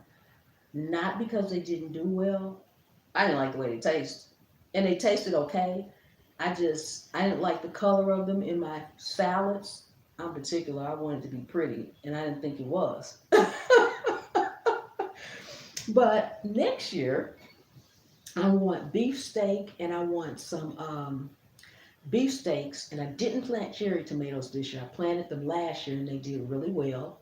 Not because they didn't do well. I didn't like the way they taste. And they tasted okay. I didn't like the color of them in my salads. I'm particular. I wanted it to be pretty, and I didn't think it was. But next year, I want beefsteak and I want some beefsteaks. And I didn't plant cherry tomatoes this year. I planted them last year and they did really well.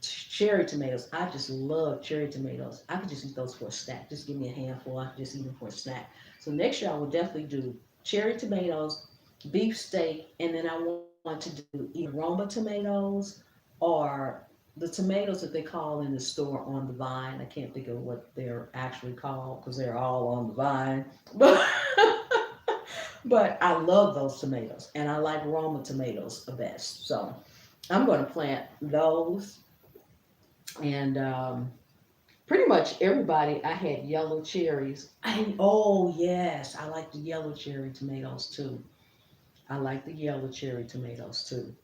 Cherry tomatoes. I just love cherry tomatoes. I could just eat those for a snack. Just give me a handful. I could just eat them for a snack. So next year I will definitely do cherry tomatoes, beef steak, and then I want to do either Roma tomatoes or the tomatoes that they call in the store on the vine. I can't think of what they're actually called because they're all on the vine. But but I love those tomatoes and I like Roma tomatoes the best. So I'm going to plant those and pretty much everybody. I had yellow cherries. Oh yes, I like the yellow cherry tomatoes too. I like the yellow cherry tomatoes too.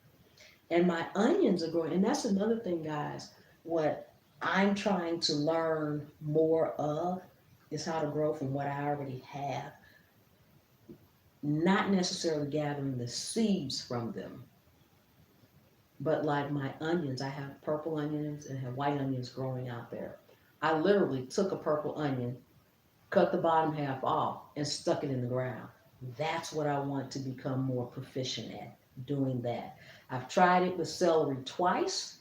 And my onions are growing, and that's another thing, guys. What I'm trying to learn more of is how to grow from what I already have, not necessarily gathering the seeds from them, but like my onions, I have purple onions and have white onions growing out there. I literally took a purple onion, cut the bottom half off, and stuck it in the ground. That's what I want to become more proficient at, doing that. I've tried it with celery twice,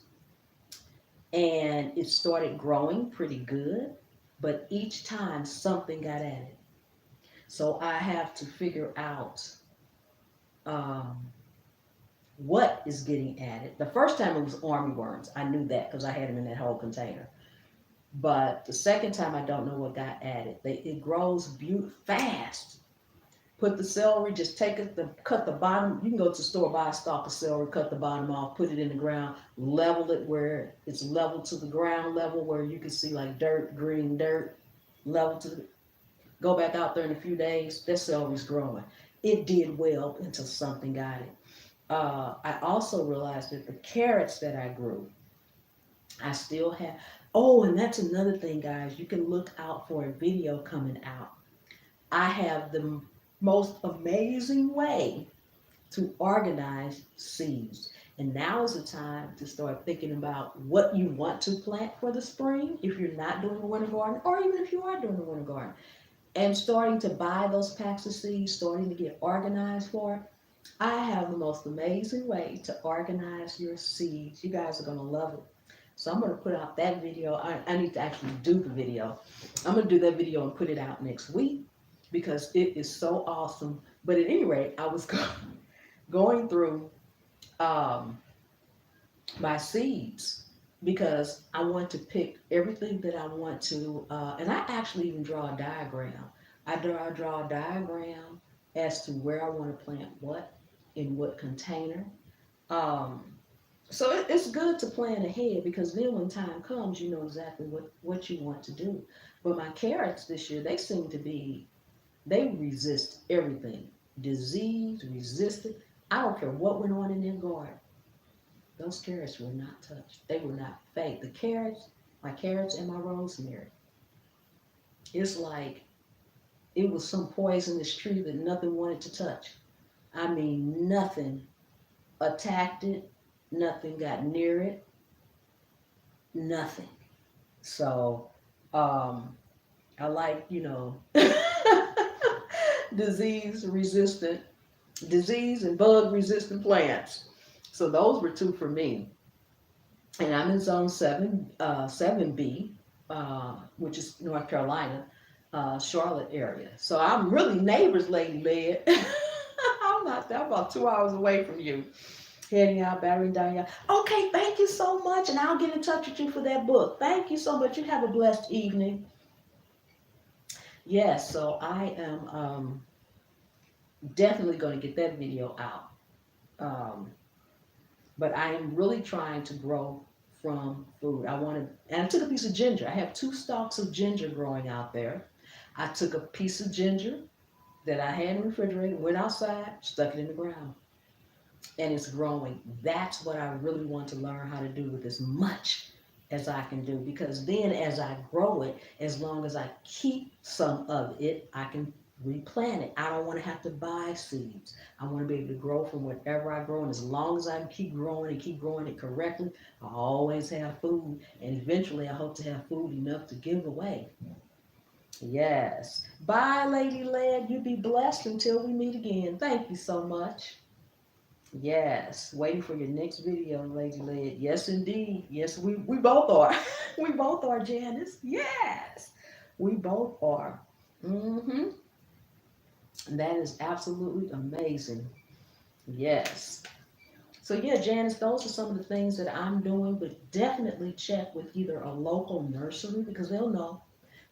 and it started growing pretty good, but each time something got added. So I have to figure out um, what is getting added. The first time it was army worms. I knew that because I had them in that whole container. But the second time, I don't know what got added. It grows fast. Put the celery, just take it, cut the bottom. You can go to the store, buy a stalk of celery, cut the bottom off, put it in the ground, level it where it's level to the ground level where you can see like dirt, green dirt, level to the, go back out there in a few days, that celery's growing. It did well until something got it. I also realized that the carrots that I grew, I still have. Oh, and that's another thing, guys. You can look out for a video coming out. I have the most amazing way to organize seeds. And now is the time to start thinking about what you want to plant for the spring if you're not doing a winter garden, or even if you are doing a winter garden. And starting to buy those packs of seeds, starting to get organized for it. I have the most amazing way to organize your seeds. You guys are going to love it. So I'm going to put out that video. I need to actually do the video. I'm going to do that video and put it out next week because it is so awesome. But at any rate, I was going through um, my seeds. because I want to pick everything that I want to, and I actually even draw a diagram. I draw a diagram as to where I want to plant what in what container. Um, so it's good to plan ahead because then when time comes, you know exactly what you want to do. But my carrots this year, they seem to be, they resist everything. Disease, resistant. I don't care what went on in their garden. Those carrots were not touched. They were not fake. The carrots, my carrots and my rosemary, it's like it was some poisonous tree that nothing wanted to touch. I mean, nothing attacked it, nothing got near it, nothing. So, um, I like, disease resistant, disease and bug resistant plants. So those were two for me. And I'm in zone 7B, which is North Carolina, Charlotte area. So I'm really neighbors, Lady Led. I'm about 2 hours away from you. Heading out, battering down your. Okay, thank you so much, and I'll get in touch with you for that book. Thank you so much. You have a blessed evening. Yes, so I am definitely going to get that video out. Um, but I am really trying to grow from food. I want to, and I took a piece of ginger. I have 2 stalks of ginger growing out there. I took a piece of ginger that I had in the refrigerator, went outside, stuck it in the ground, and it's growing. That's what I really want to learn how to do with as much as I can do because then as I grow it, as long as I keep some of it, I can replant it. I don't want to have to buy seeds. I want to be able to grow from whatever I grow, and as long as I keep growing and keep growing it correctly, I always have food, and eventually I hope to have food enough to give away. Yes. Bye, Lady Led. You be blessed until we meet again. Thank you so much. Yes, waiting for your next video, Lady Led. Yes, indeed. Yes, we both are. We both are, Janice. Yes, we both are. Mm-hmm. That is absolutely amazing. Yes. So yeah, Janice, those are some of the things that I'm doing, but definitely check with either a local nursery because they'll know.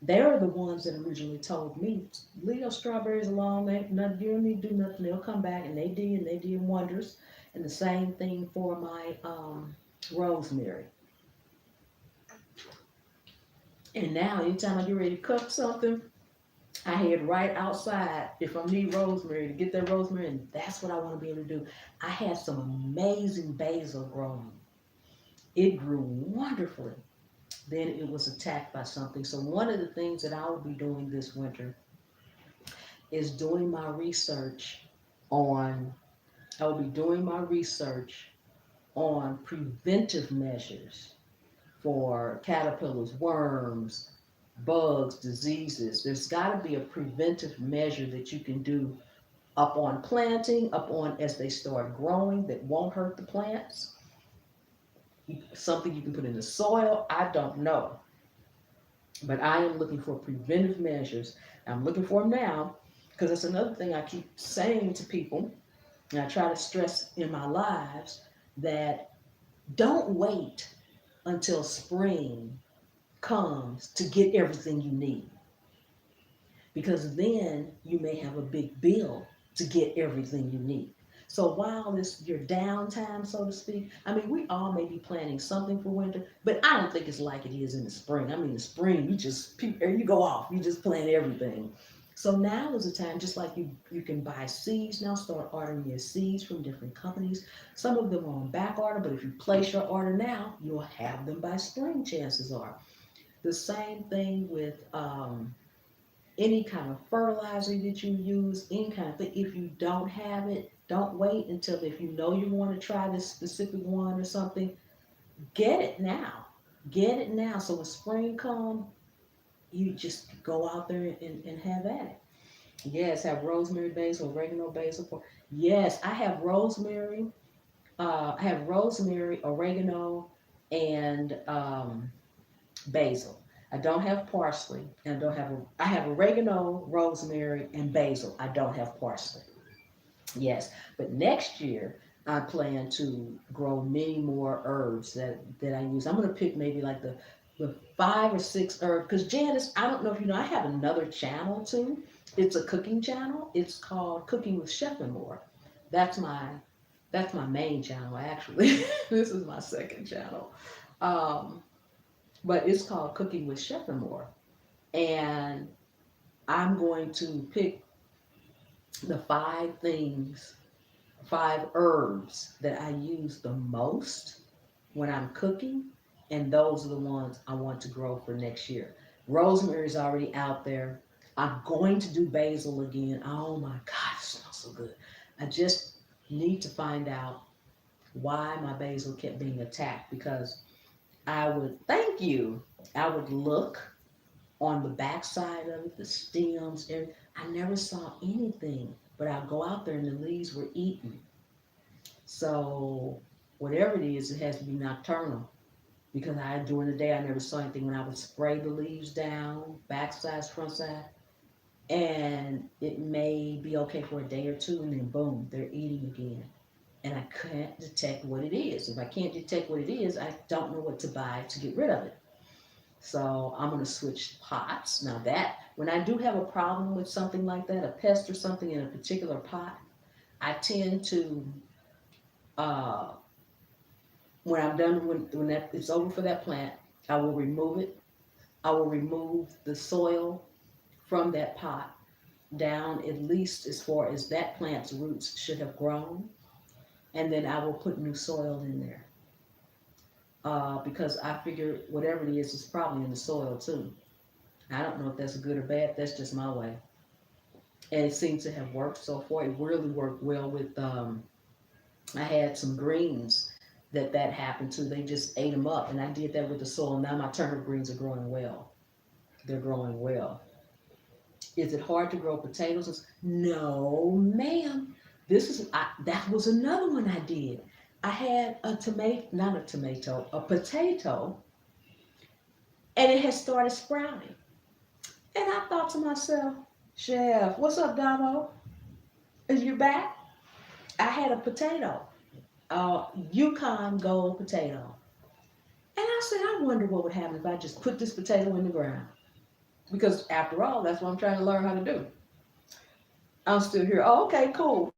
They're the ones that originally told me, leave your strawberries alone. They not you don't need to do nothing. They'll come back, and they did wonders. And the same thing for my rosemary. And now, anytime I get ready to cook something, I head right outside if I need rosemary to get that rosemary, and that's what I want to be able to do. I had some amazing basil growing. It grew wonderfully. Then it was attacked by something. So one of the things that I will be doing this winter is doing my research on, I will be doing my research on preventive measures for caterpillars, worms, bugs, diseases. There's got to be a preventive measure that you can do up on planting, up on as they start growing that won't hurt the plants. Something you can put in the soil, I don't know. But I am looking for preventive measures. I'm looking for them now because that's another thing I keep saying to people, and I try to stress in my lives that don't wait until spring comes to get everything you need because then you may have a big bill to get everything you need. So while this your downtime, so to speak, I mean, we all may be planning something for winter, but I don't think it's like it is in the spring. I mean, the spring, you go off, you just plan everything. So now is the time, just like you can buy seeds now, start ordering your seeds from different companies. Some of them are on back order, but if you place your order now, you'll have them by spring, chances are. The same thing with any kind of fertilizer that you use, any kind of thing. If you don't have it, don't wait until if you know you want to try this specific one or something, get it now. Get it now. So when spring comes, you just go out there and have at it. Yes, have rosemary, basil, oregano, basil. Yes, I have rosemary, oregano, and basil. I don't have parsley, and I have oregano, rosemary, and basil. I don't have parsley. Yes, but next year I plan to grow many more herbs that I use. I'm gonna pick maybe like the 5 or 6 herbs. Because Janice, I don't know if you know, I have another channel too. It's a cooking channel. It's called Cooking with Chef and More. That's my that's my main channel actually. This is my second channel. Um, but it's called Cooking with Chef and More. And I'm going to pick the 5 herbs that I use the most when I'm cooking, and those are the ones I want to grow for next year. Rosemary is already out there. I'm going to do basil again. Oh my God, it smells so good. I just need to find out why my basil kept being attacked because thank you, I would look on the backside of it, the stems, and I never saw anything. But I'll go out there and the leaves were eaten. So whatever it is, it has to be nocturnal because during the day I never saw anything. When I would spray the leaves down, back sides, front side, and it may be okay for a day or two, and then boom, they're eating again. And I can't detect what it is. If I can't detect what it is, I don't know what to buy to get rid of it. So I'm going to switch pots. Now that, when I do have a problem with something like that, a pest or something in a particular pot, I tend to, uh, when I'm done, when that it's over for that plant, I will remove it. I will remove the soil from that pot down at least as far as that plant's roots should have grown. And then I will put new soil in there. Because I figure whatever it is probably in the soil too. I don't know if that's good or bad. That's just my way. And it seems to have worked so far. It really worked well with. I had some greens that happened to. They just ate them up, and I did that with the soil. Now my turnip greens are growing well. They're growing well. Is it hard to grow potatoes? No, ma'am. That was another one I did. I had a tomato, not a tomato, a potato, and it had started sprouting. And I thought to myself, Chef, what's up, Damo? Is you back? I had a potato, Yukon Gold potato. And I said, I wonder what would happen if I just put this potato in the ground. Because after all, that's what I'm trying to learn how to do. I'm still here. Oh, okay, cool.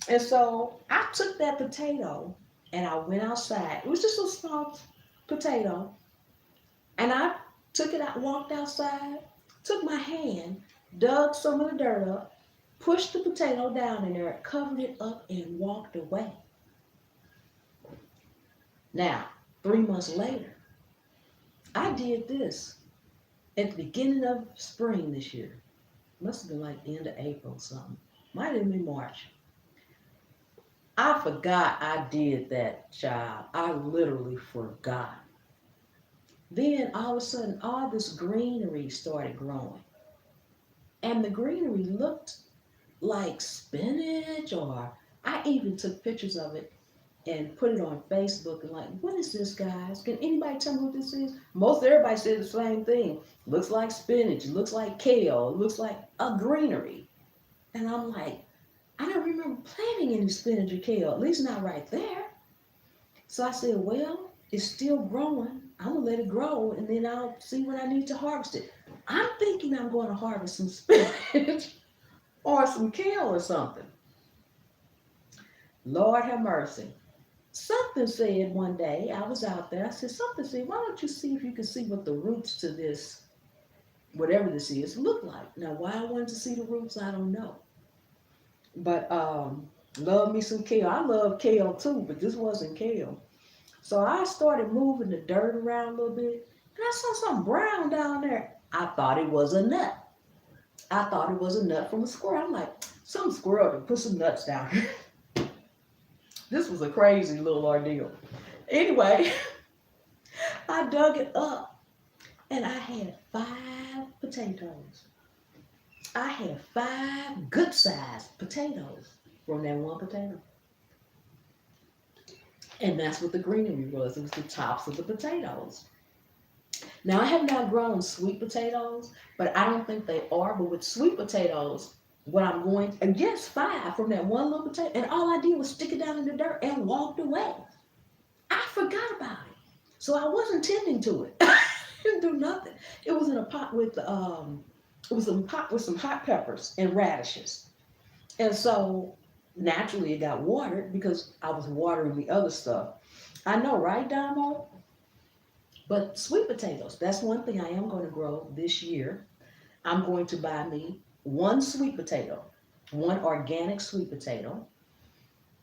And so I took that potato and I went outside. It was just a small potato. And I took it out, walked outside, took my hand, dug some of the dirt up, pushed the potato down in there, covered it up, and walked away. Now, 3 months later, I did this at the beginning of spring this year. Must have been like the end of April or something. Might have been March. I forgot I did that, child. I literally forgot. Then all of a sudden, all this greenery started growing. And the greenery looked like spinach, or I even took pictures of it and put it on Facebook and like, what is this, guys? Can anybody tell me what this is? Most everybody said the same thing. Looks like spinach, looks like kale, looks like a greenery. And I'm like, I don't remember planting any spinach or kale, at least not right there. So I said, well, it's still growing. I'm gonna let it grow and then I'll see when I need to harvest it. I'm thinking I'm going to harvest some spinach or some kale or something. Lord have mercy. Something said one day, I was out there, I said, something said, why don't you see if you can see what the roots to this, whatever this is, look like? Now, why I wanted to see the roots, I don't know. But love me some kale. I love kale too, but this wasn't kale. So I started moving the dirt around a little bit, and I saw something brown down there. I thought it was a nut. I thought it was a nut from a squirrel. I'm like, some squirrel to put some nuts down here. This was a crazy little ordeal. Anyway, I dug it up, and I had 5 potatoes. I had 5 good-sized potatoes from that one potato. And that's what the greenery was. It was the tops of the potatoes. Now, I have not grown sweet potatoes, but I don't think they are. But with sweet potatoes, what I'm going, and just 5 from that one little potato, and all I did was stick it down in the dirt and walked away. I forgot about it. So I wasn't tending to it. I didn't do nothing. It was in a pot with it was in a pot with some hot peppers and radishes. And so naturally it got watered because I was watering the other stuff. I know, right, Damo? But sweet potatoes, that's one thing I am going to grow this year. I'm going to buy me one sweet potato, one organic sweet potato,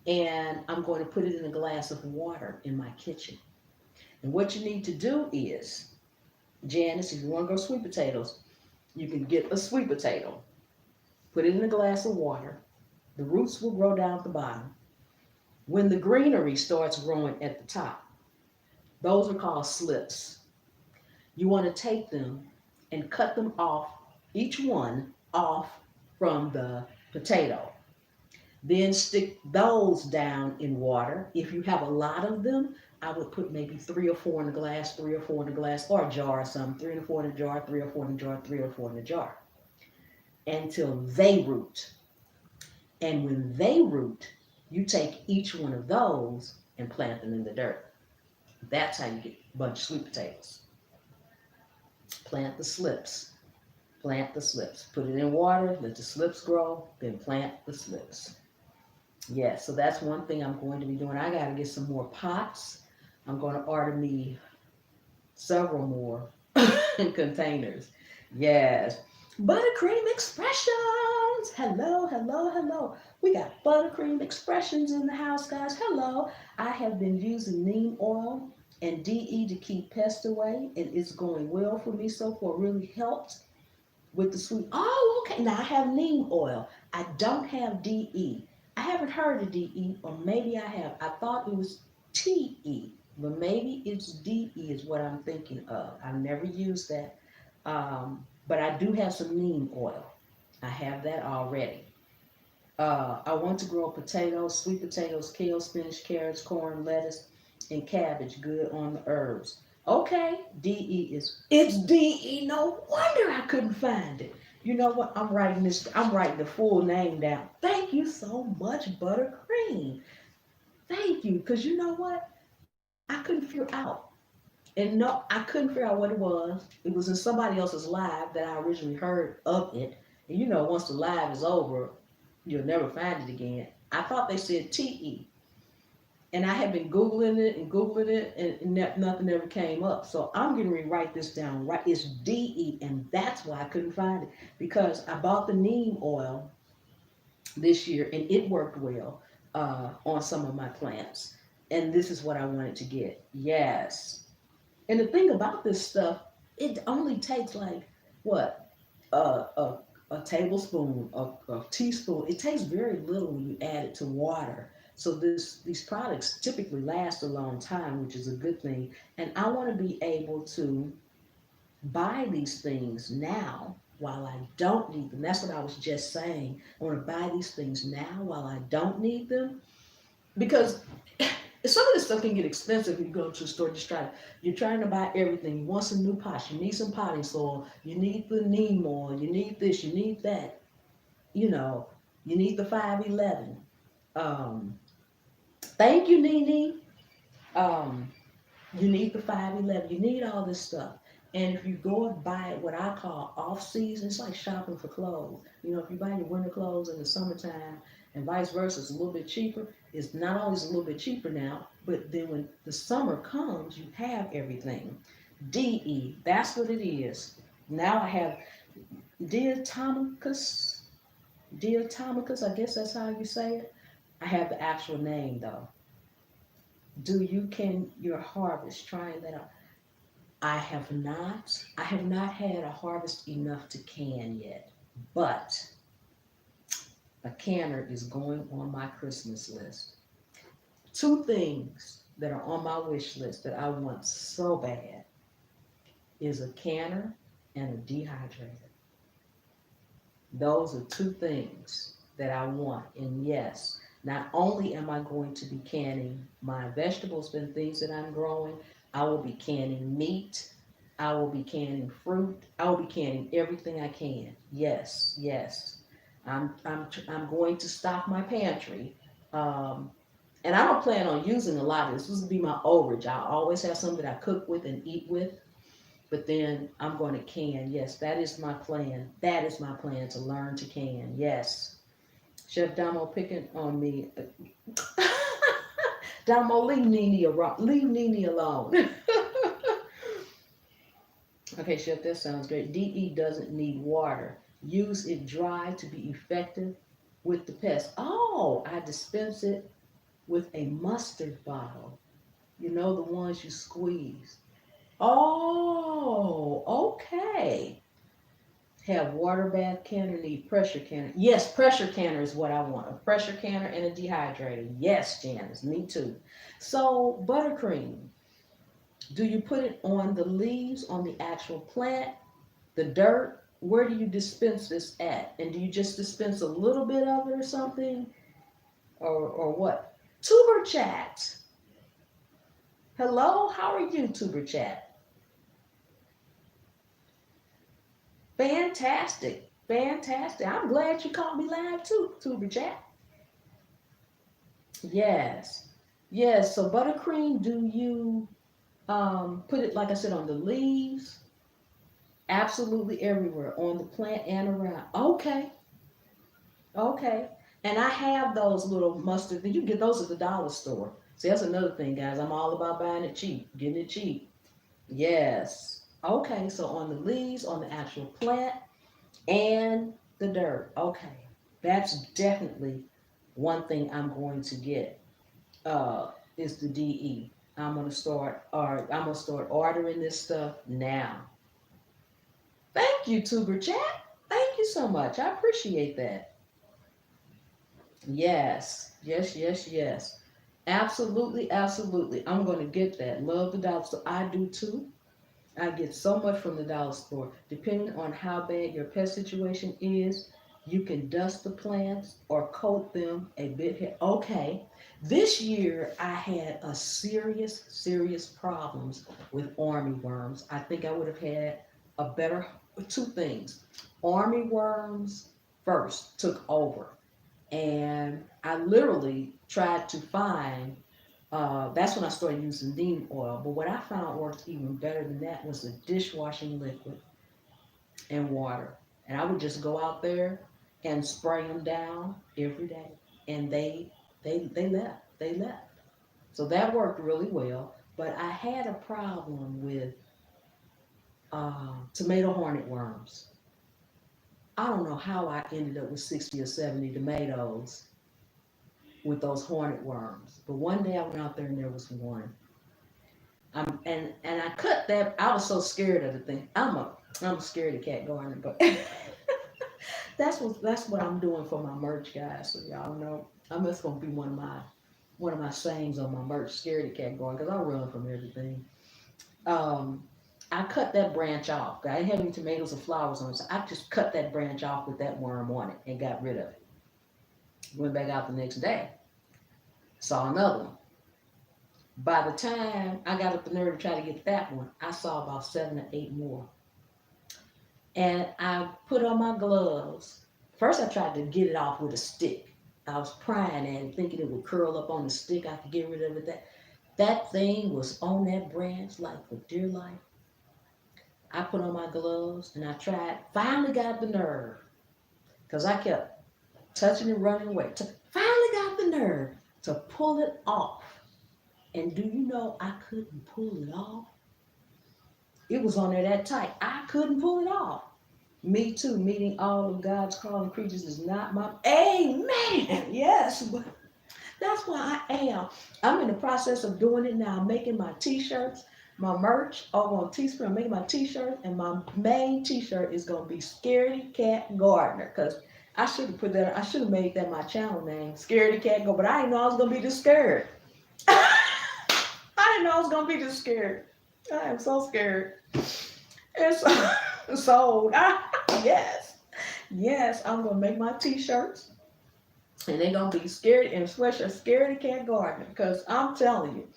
and I'm going to put it in a glass of water in my kitchen. And what you need to do is, Janice, if you want to grow sweet potatoes, you can get a sweet potato, put it in a glass of water. The roots will grow down at the bottom. When the greenery starts growing at the top, those are called slips. You want to take them and cut them off, each one off from the potato. Then stick those down in water. If you have a lot of them, I would put maybe 3 or 4 in a glass, 3 or 4 in a glass, or a jar or something. 3 or 4 in a jar, 3 or 4 in a jar, 3 or 4 in a jar, until they root. And when they root, you take each one of those and plant them in the dirt. That's how you get a bunch of sweet potatoes. Plant the slips. Plant the slips. Put it in water, let the slips grow, then plant the slips. Yes, so that's one thing I'm going to be doing. I got to get some more pots. I'm going to order me several more containers. Yes. Buttercream expressions. Hello, hello, hello. We got buttercream expressions in the house, guys. Hello. I have been using neem oil and DE to keep pests away, and it's going well for me so far. Really helped with the sweet. Oh, okay. Now I have neem oil. I don't have DE. I haven't heard of DE, or maybe I have. I thought it was TE, but maybe it's DE is what I'm thinking of. I've never used that, but I do have some neem oil. I have that already. I want to grow potatoes, sweet potatoes, kale, spinach, carrots, corn, lettuce, and cabbage. Good on the herbs. Okay, DE is it's DE. No wonder I couldn't find it. You know what? I'm writing this. I'm writing the full name down. Thank you so much, Buttercream. Thank you, because you know what? I couldn't figure out. And no, I couldn't figure out what it was. It was in somebody else's live that I originally heard of it. And you know, once the live is over, you'll never find it again. I thought they said TE. And I had been Googling it, and nothing ever came up. So I'm going to write this down. Right, it's DE, and that's why I couldn't find it, because I bought the neem oil this year, and it worked well on some of my plants. And this is what I wanted to get. Yes. And the thing about this stuff, it only takes like what a tablespoon, a teaspoon. It takes very little when you add it to water. So these products typically last a long time, which is a good thing. And I want to be able to buy these things now while I don't need them. That's what I was just saying. I want to buy these things now while I don't need them, because some of this stuff can get expensive if you go to the store. You're trying to buy everything. You want some new pots, you need some potting soil, you need the neem oil, you need this, you need that, you know, you need the 511. Um, Thank you, Nene. Um, you need the 511. You need all this stuff. And if you go and buy what I call off season, it's like shopping for clothes. You know, if you buy your winter clothes in the summertime and vice versa, it's a little bit cheaper. It's not always a little bit cheaper now, but then when the summer comes, you have everything. DE, that's what it is. Now I have Diatomicus. Diatomicus, I guess that's how you say it. I have the actual name though. Do you can your harvest? Trying that out. I have not. I have not had a harvest enough to can yet, but a canner is going on my Christmas list. Two things that are on my wish list that I want so bad is a canner and a dehydrator. Those are two things that I want. And yes, not only am I going to be canning my vegetables and things that I'm growing, I will be canning meat. I will be canning fruit. I will be canning everything I can. Yes, yes. I'm going to stock my pantry. Um, and I don't plan on using a lot of this. This will be my overage. I always have something that I cook with and eat with. But then I'm going to can. Yes, that is my plan. That is my plan, to learn to can. Yes. Chef Damo picking on me. Damo, leave Nene alone. Okay, Chef, that sounds great. DE doesn't need water. Use it dry to be effective with the pest. Oh, I dispense it with a mustard bottle. You know, the ones you squeeze. Oh, okay. Have water bath canner, need pressure canner. Yes, pressure canner is what I want. A pressure canner and a dehydrator. Yes, Janice, me too. So, buttercream, do you put it on the leaves, on the actual plant, the dirt? Where do you dispense this at? And do you just dispense a little bit of it or something? Or what? Tuber chat. Hello, how are you, Tuber chat? Fantastic. Fantastic. I'm glad you caught me live too, Tuber chat. Yes. Yes. So buttercream, do you put it, like I said, on the leaves? Absolutely everywhere, on the plant and around. Okay. Okay. And I have those little mustard. You can get those at the dollar store. See, that's another thing, guys. I'm all about buying it cheap, getting it cheap. Yes. Okay. So on the leaves, on the actual plant, and the dirt. Okay. That's definitely one thing I'm going to get. Is the DE. I'm gonna start ordering this stuff now. Thank you, Tuber Chat. Thank you so much. I appreciate that. Yes, yes, yes, yes. Absolutely, absolutely. I'm gonna get that. Love the dollar store. I do too. I get so much from the dollar store. Depending on how bad your pest situation is, you can dust the plants or coat them a bit. Okay, this year I had a serious, serious problems with army worms. I think I would have had a better two things. Army worms first took over, and I literally tried to find that's when I started using neem oil. But what I found worked even better than that was the dishwashing liquid and water. And I would just go out there and spray them down every day. And they left. They left. So that worked really well. But I had a problem with tomato hornet worms. I don't know how I ended up with 60 or 70 tomatoes with those hornet worms. But one day I went out there and there was one. And I cut that. I was so scared of the thing. I'm a scaredy cat gardener, but that's what I'm doing for my merch, guys. So y'all know that's gonna be one of my sayings on my merch, scaredy cat gardener, because I run from everything. Um, I cut that branch off. I didn't have any tomatoes or flowers on it, so I just cut that branch off with that worm on it and got rid of it. Went back out the next day, saw another one. By the time I got up the nerve to try to get that one, I saw about 7 or 8 more. And I put on my gloves. First, I tried to get it off with a stick. I was prying at it, thinking it would curl up on the stick. I could get rid of it. That thing was on that branch like for dear life. I put on my gloves and I tried. Finally got the nerve, because I kept touching and running away. Finally got the nerve to pull it off. And do you know I couldn't pull it off? It was on there that tight. I couldn't pull it off. Me too. Meeting all of God's calling creatures is not my. Amen. Yes, but that's why I am. I'm in the process of doing it now. I'm making my t-shirts, my merch over on Teespring. I'm making my t-shirt, and my main t-shirt is gonna be Scaredy Cat Gardener. Cause I should have put that. I should have made that my channel name, Scaredy Cat Gardener. But I didn't know I was gonna be this scared. I didn't know I was gonna be this scared. I am so scared. It's sold. Yes. Yes, I'm gonna make my t-shirts. And they're gonna be scared and sweatshirt, Scaredy Cat Gardener. Because I'm telling you,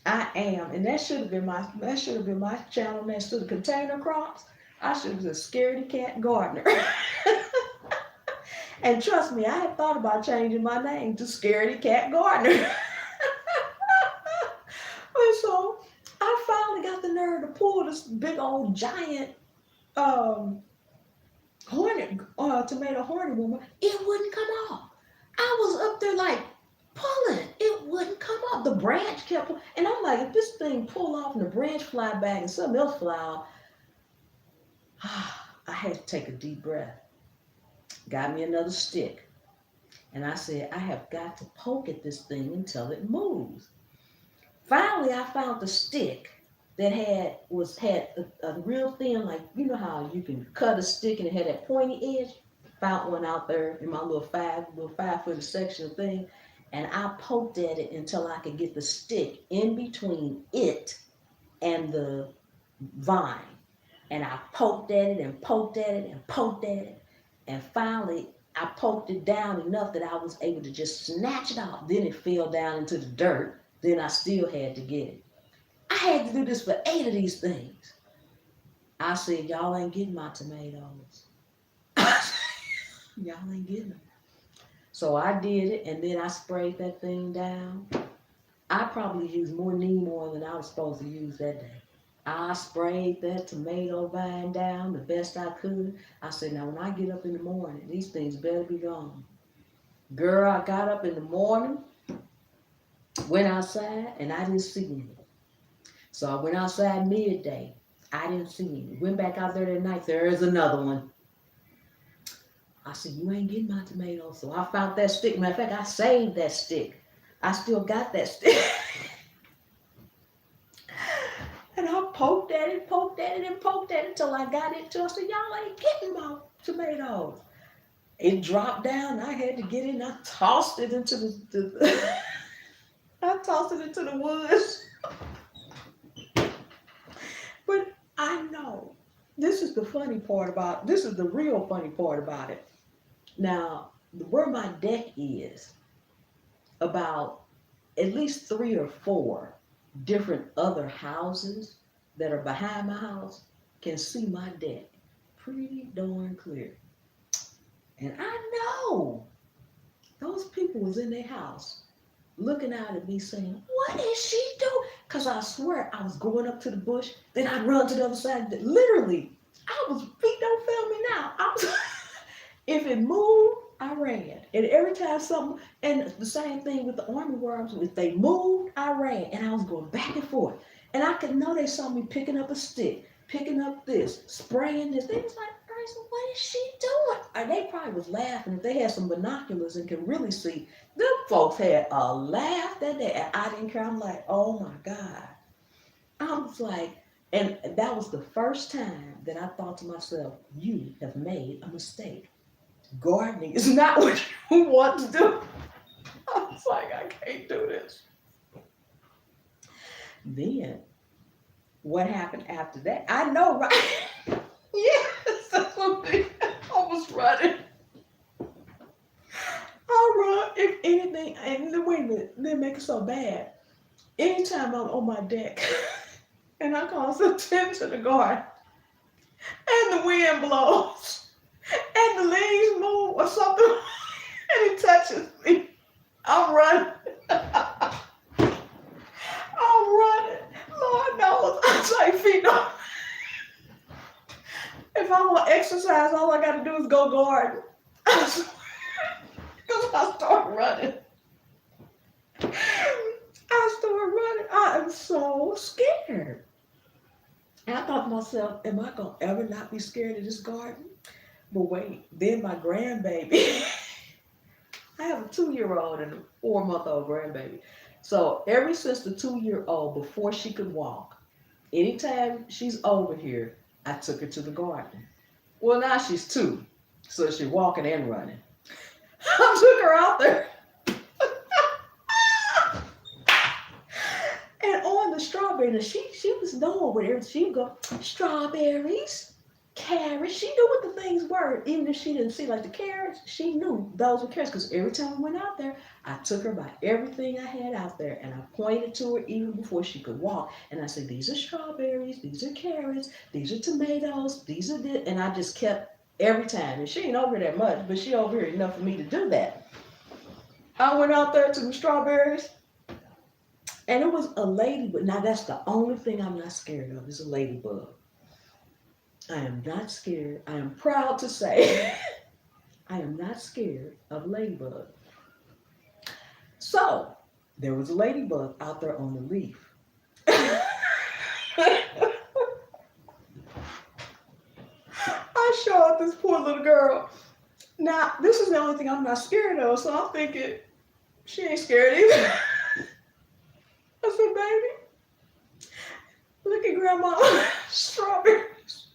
I am. And that should have been my channel next to the container crops. I should have been Scaredy Cat Gardener. And trust me, I had thought about changing my name to Scaredy Cat Gardener. And so I finally got the nerve to pull this big old giant um, tomato hornet woman. It wouldn't come off. I was up there like pulling. It wouldn't come off. The branch kept, and I'm like, if this thing pull off and the branch fly back and something else fly off, I had to take a deep breath. Got me another stick. And I said, I have got to poke at this thing until it moves. Finally, I found the stick that had a real thin, like you know how you can cut a stick and it had that pointy edge. Found one out there in my little 5 foot section thing, and I poked at it until I could get the stick in between it and the vine. And I poked at it and poked at it and poked at it, and finally I poked it down enough that I was able to just snatch it off. Then it fell down into the dirt. Then I still had to get it. I had to do this for 8 of these things. I said, y'all ain't getting my tomatoes. Y'all ain't getting them. So I did it, and then I sprayed that thing down. I probably used more neem oil than I was supposed to use that day. I sprayed that tomato vine down the best I could. I said, now when I get up in the morning, these things better be gone. Girl, I got up in the morning, went outside, and I didn't see any. So I went outside midday. I didn't see any. Went back out there that night. There's another one. I said, you ain't getting my tomatoes. So I found that stick. Matter of fact, I saved that stick. I still got that stick. And I poked at it, and poked at it until I got it to. I said, y'all ain't getting my tomatoes. It dropped down. I had to get it, and I tossed it into the I tossed it into the woods. But I know this is the real funny part about it. Now, where my deck is, about at least 3 or 4 different other houses that are behind my house can see my deck pretty darn clear. And I know those people was in their house looking out at me saying, what is she doing? Because I swear I was going up to the bush, then I'd run to the other side. Literally, feet don't fail me now. If it moved, I ran. And every time something, and the same thing with the armyworms, if they moved, I ran. And I was going back and forth. And I could know they saw me picking up a stick, picking up this, spraying this. They was like, what is she doing? And they probably was laughing. If they had some binoculars and could really see, them folks had a laugh that day. And I didn't care. I'm like, oh my God. I was like, and that was the first time that I thought to myself, you have made a mistake. Gardening is not what you want to do. I was like, I can't do this. Then, what happened after that? I know, right? Yes, that's what I was running. I run, if anything, and wait a minute, they make it so bad. Anytime I'm on my deck, and I call some attention to the garden, and the wind blows, and the leaves move or something, and it touches me, I'm running. I'm running. Lord knows, I like feet on. If I want to exercise, all I got to do is go garden. Because I start running. I am so scared. And I thought to myself, am I going to ever not be scared of this garden? But wait, then my grandbaby. I have a 2-year-old and a 4-month-old grandbaby. So ever since the 2-year-old, before she could walk, anytime she's over here, I took her to the garden. Well, now she's 2, so she's walking and running. I took her out there. And on the strawberry, she was knowing where she would go, strawberries, carrots. She knew what the things were, even if she didn't see like the carrots. She knew those were carrots because every time we went out there, I took her by everything I had out there, and I pointed to her even before she could walk. And I said, "These are strawberries. These are carrots. These are tomatoes. These are this," and I just kept every time. And she ain't over here that much, but she over here enough for me to do that. I went out there to the strawberries, and it was a ladybug. Now that's the only thing I'm not scared of is a ladybug. I am not scared. I am proud to say I am not scared of ladybug. So there was a ladybug out there on the leaf. I showed this poor little girl. Now, this is the only thing I'm not scared of, so I'm thinking, she ain't scared either. I said, baby, look at grandma strawberries.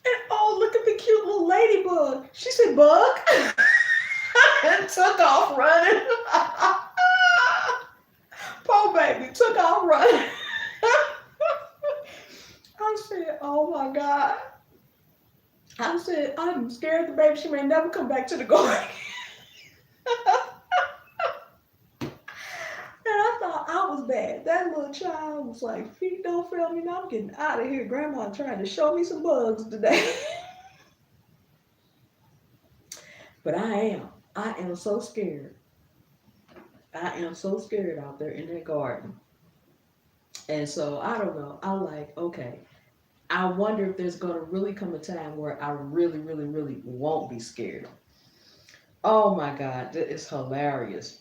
And oh, look at the cute little ladybug. She said, bug? And took off running. Poor baby took off running. I said, oh my God. I said, I'm scared the baby, she may never come back to the garden. And I thought I was bad. That little child was like, feet don't fail me. Now I'm getting out of here. Grandma trying to show me some bugs today. But I am so scared. I am so scared out there in that garden. And so I don't know. I'm like, okay. I wonder if there's going to really come a time where I really, really, really won't be scared. Oh my God, that is hilarious.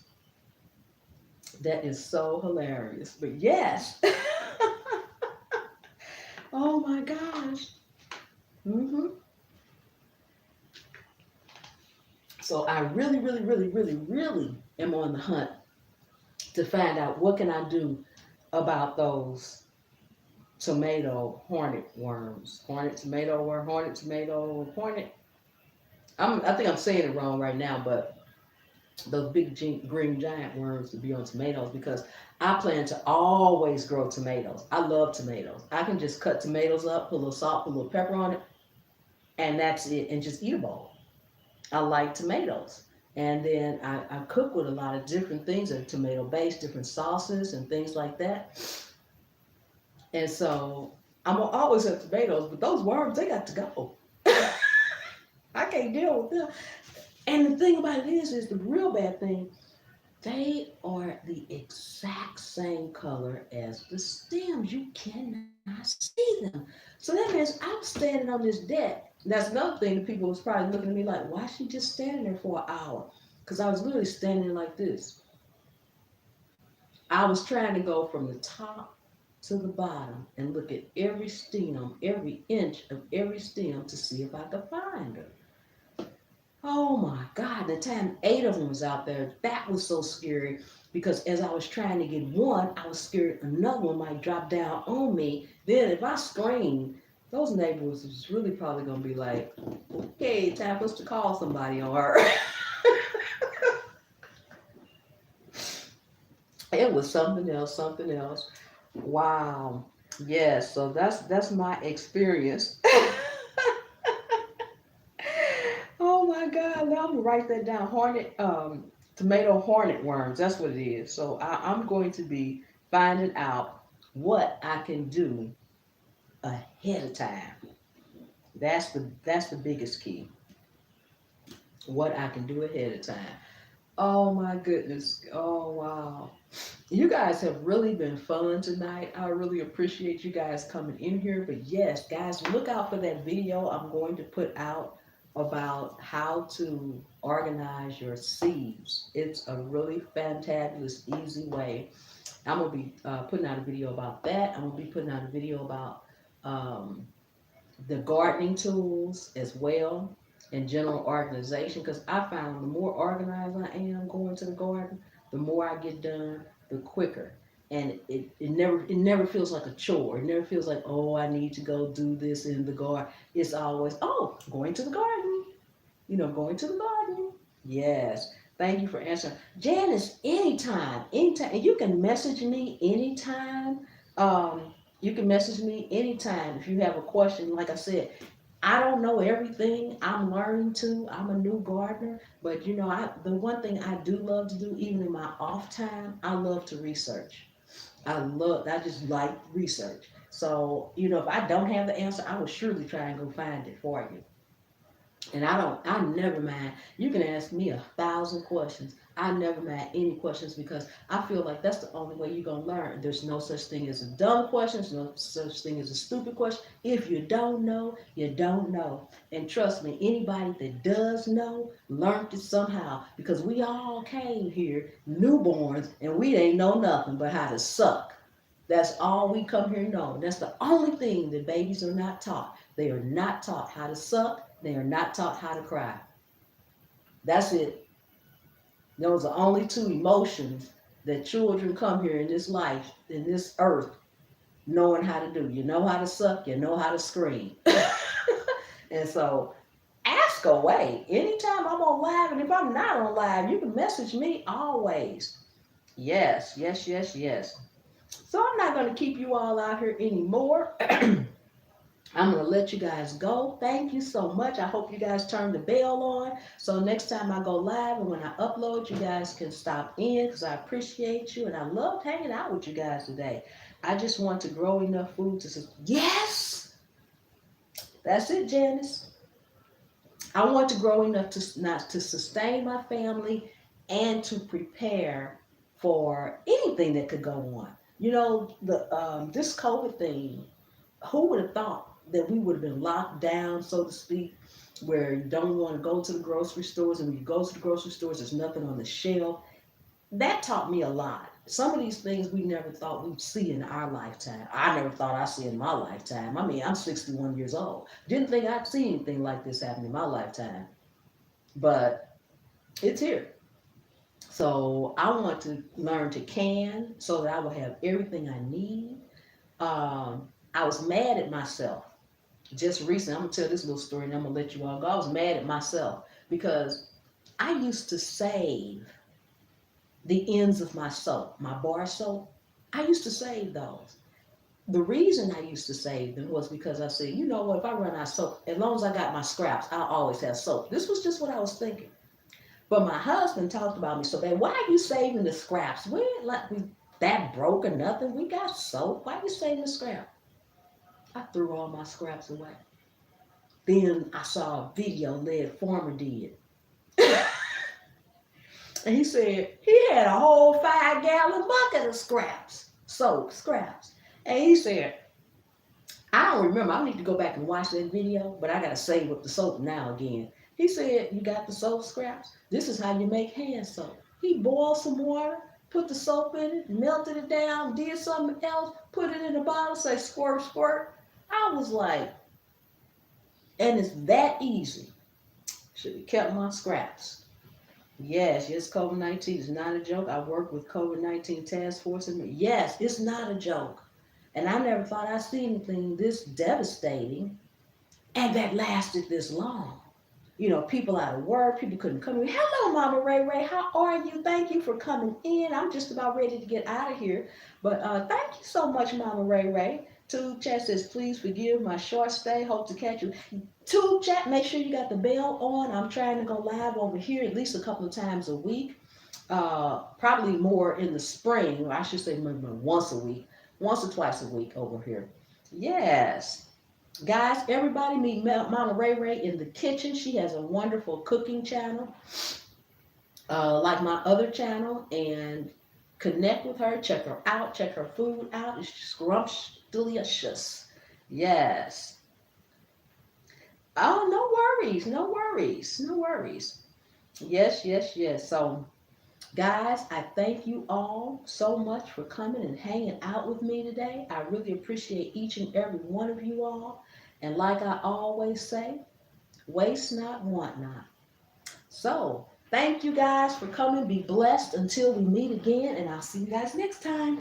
That is so hilarious. But yes. Oh my gosh. hmm So I really, really, really, really, really am on the hunt to find out what can I do about those tomato hornet worms. Hornet tomato worm, hornet tomato, hornet. I think I'm saying it wrong right now, but those big green giant worms to be on tomatoes because I plan to always grow tomatoes. I love tomatoes. I can just cut tomatoes up, put a little salt, put a little pepper on it, and that's it, and just eat a bowl. I like tomatoes. And then I cook with a lot of different things that are tomato based, different sauces and things like that. And so I'm gonna always have tomatoes, but those worms, they got to go. I can't deal with them. And the thing about it is the real bad thing, they are the exact same color as the stems. You cannot see them. So that means I'm standing on this deck. That's another thing that people was probably looking at me like, why is she just standing there for an hour? Because I was literally standing like this. I was trying to go from the top to the bottom and look at every stem, every inch of every stem to see if I could find her. Oh my God, the time 8 of them was out there, that was so scary because as I was trying to get one, I was scared another one might drop down on me. Then if I screamed, those neighbors was really probably gonna be like, okay, time for us to call somebody on her. It was something else, something else. Wow. Yes, so that's my experience. Oh my God! Now I'm gonna write that down. Tomato hornet worms. That's what it is. So I'm going to be finding out what I can do ahead of time. That's the biggest key. What I can do ahead of time. Oh my goodness. Oh wow. You guys have really been fun tonight. I really appreciate you guys coming in here. But yes, guys, look out for that video I'm going to put out about how to organize your seeds. It's a really fantabulous, easy way. I'm going to be putting out a video about that. I'm going to be putting out a video about um, the gardening tools as well and general organization because I found the more organized I am going to the garden, the more I get done, the quicker. And it never feels like a chore. It never feels like, oh, I need to go do this in the garden. It's always, oh, going to the garden. Going to the garden. Yes. Thank you for answering. Janice, anytime. And you can message me anytime. You can message me anytime if you have a question. Like I said, I don't know everything. I'm learning to. I'm a new gardener, but the one thing I do love to do, even in my off time, I love to research. I just like research. So, if I don't have the answer, I will surely try and go find it for you. And I never mind. You can ask me 1,000 questions. I never mind any questions because I feel like that's the only way you're going to learn. There's no such thing as a dumb question. There's no such thing as a stupid question. If you don't know, you don't know. And trust me, anybody that does know, learned it somehow because we all came here newborns and we ain't know nothing but how to suck. That's all we come here knowing. That's the only thing that babies are not taught. They are not taught how to suck. They are not taught how to cry. That's it. Those are only two emotions that children come here in this life, in this earth, knowing how to do. You know how to suck, you know how to scream. And so ask away. Anytime I'm on live, and if I'm not on live, you can message me always. Yes, yes, yes, yes. So I'm not going to keep you all out here anymore. I'm going to let you guys go. Thank you so much. I hope you guys turn the bell on. So next time I go live and when I upload, you guys can stop in because I appreciate you. And I loved hanging out with you guys today. I just want to grow enough food to... Yes! That's it, Janice. I want to grow enough to not to sustain my family and to prepare for anything that could go on. You know, the this COVID thing, who would have thought that we would have been locked down, so to speak, where you don't want to go to the grocery stores, and when you go to the grocery stores, there's nothing on the shelf. That taught me a lot. Some of these things we never thought we'd see in our lifetime. I never thought I'd see in my lifetime. I mean, I'm 61 years old. Didn't think I'd see anything like this happen in my lifetime. But it's here. So I want to learn to can so that I will have everything I need. I was mad at myself just recently. I'm gonna tell this little story and I'm gonna let you all go. I was mad at myself because I used to save the ends of my soap, my bar soap. I used to save those. The reason I used to save them was because I said, you know what, if I run out of soap, as long as I got my scraps, I'll always have soap. This was just what I was thinking. But my husband talked about me, so babe, why are you saving the scraps? We ain't like we that broke or nothing. We got soap. Why are you saving the scrap? I threw all my scraps away. Then I saw a video Led Farmer did. And he said he had a whole 5-gallon bucket of scraps, soap scraps. And he said, I don't remember. I need to go back and watch that video, but I got to save up the soap now again. He said, you got the soap scraps? This is how you make hand soap. He boiled some water, put the soap in it, melted it down, did something else, put it in a bottle, say squirt, squirt. I was like, and it's that easy. Should have kept my scraps. Yes, yes, COVID-19 is not a joke. I work with COVID-19 task force. Yes, it's not a joke. And I never thought I'd see anything this devastating and that lasted this long. You know, people out of work, people couldn't come in. Hello, Mama Ray Ray, how are you? Thank you for coming in. I'm just about ready to get out of here. But thank you so much, Mama Ray Ray. Tube chat says, please forgive my short stay. Hope to catch you. Tube chat, make sure you got the bell on. I'm trying to go live over here at least a couple of times a week. Probably more in the spring. Or I should say maybe once a week. Once or twice a week over here. Yes. Guys, everybody meet Mama Ray Ray in the kitchen. She has a wonderful cooking channel, like my other channel, and connect with her. Check her out. Check her food out. It's scrumptious. Yes. Oh, no worries. No worries. No worries. Yes, yes, yes. So, guys, I thank you all so much for coming and hanging out with me today. I really appreciate each and every one of you all. And like I always say, waste not, want not. So, thank you guys for coming. Be blessed until we meet again, and I'll see you guys next time.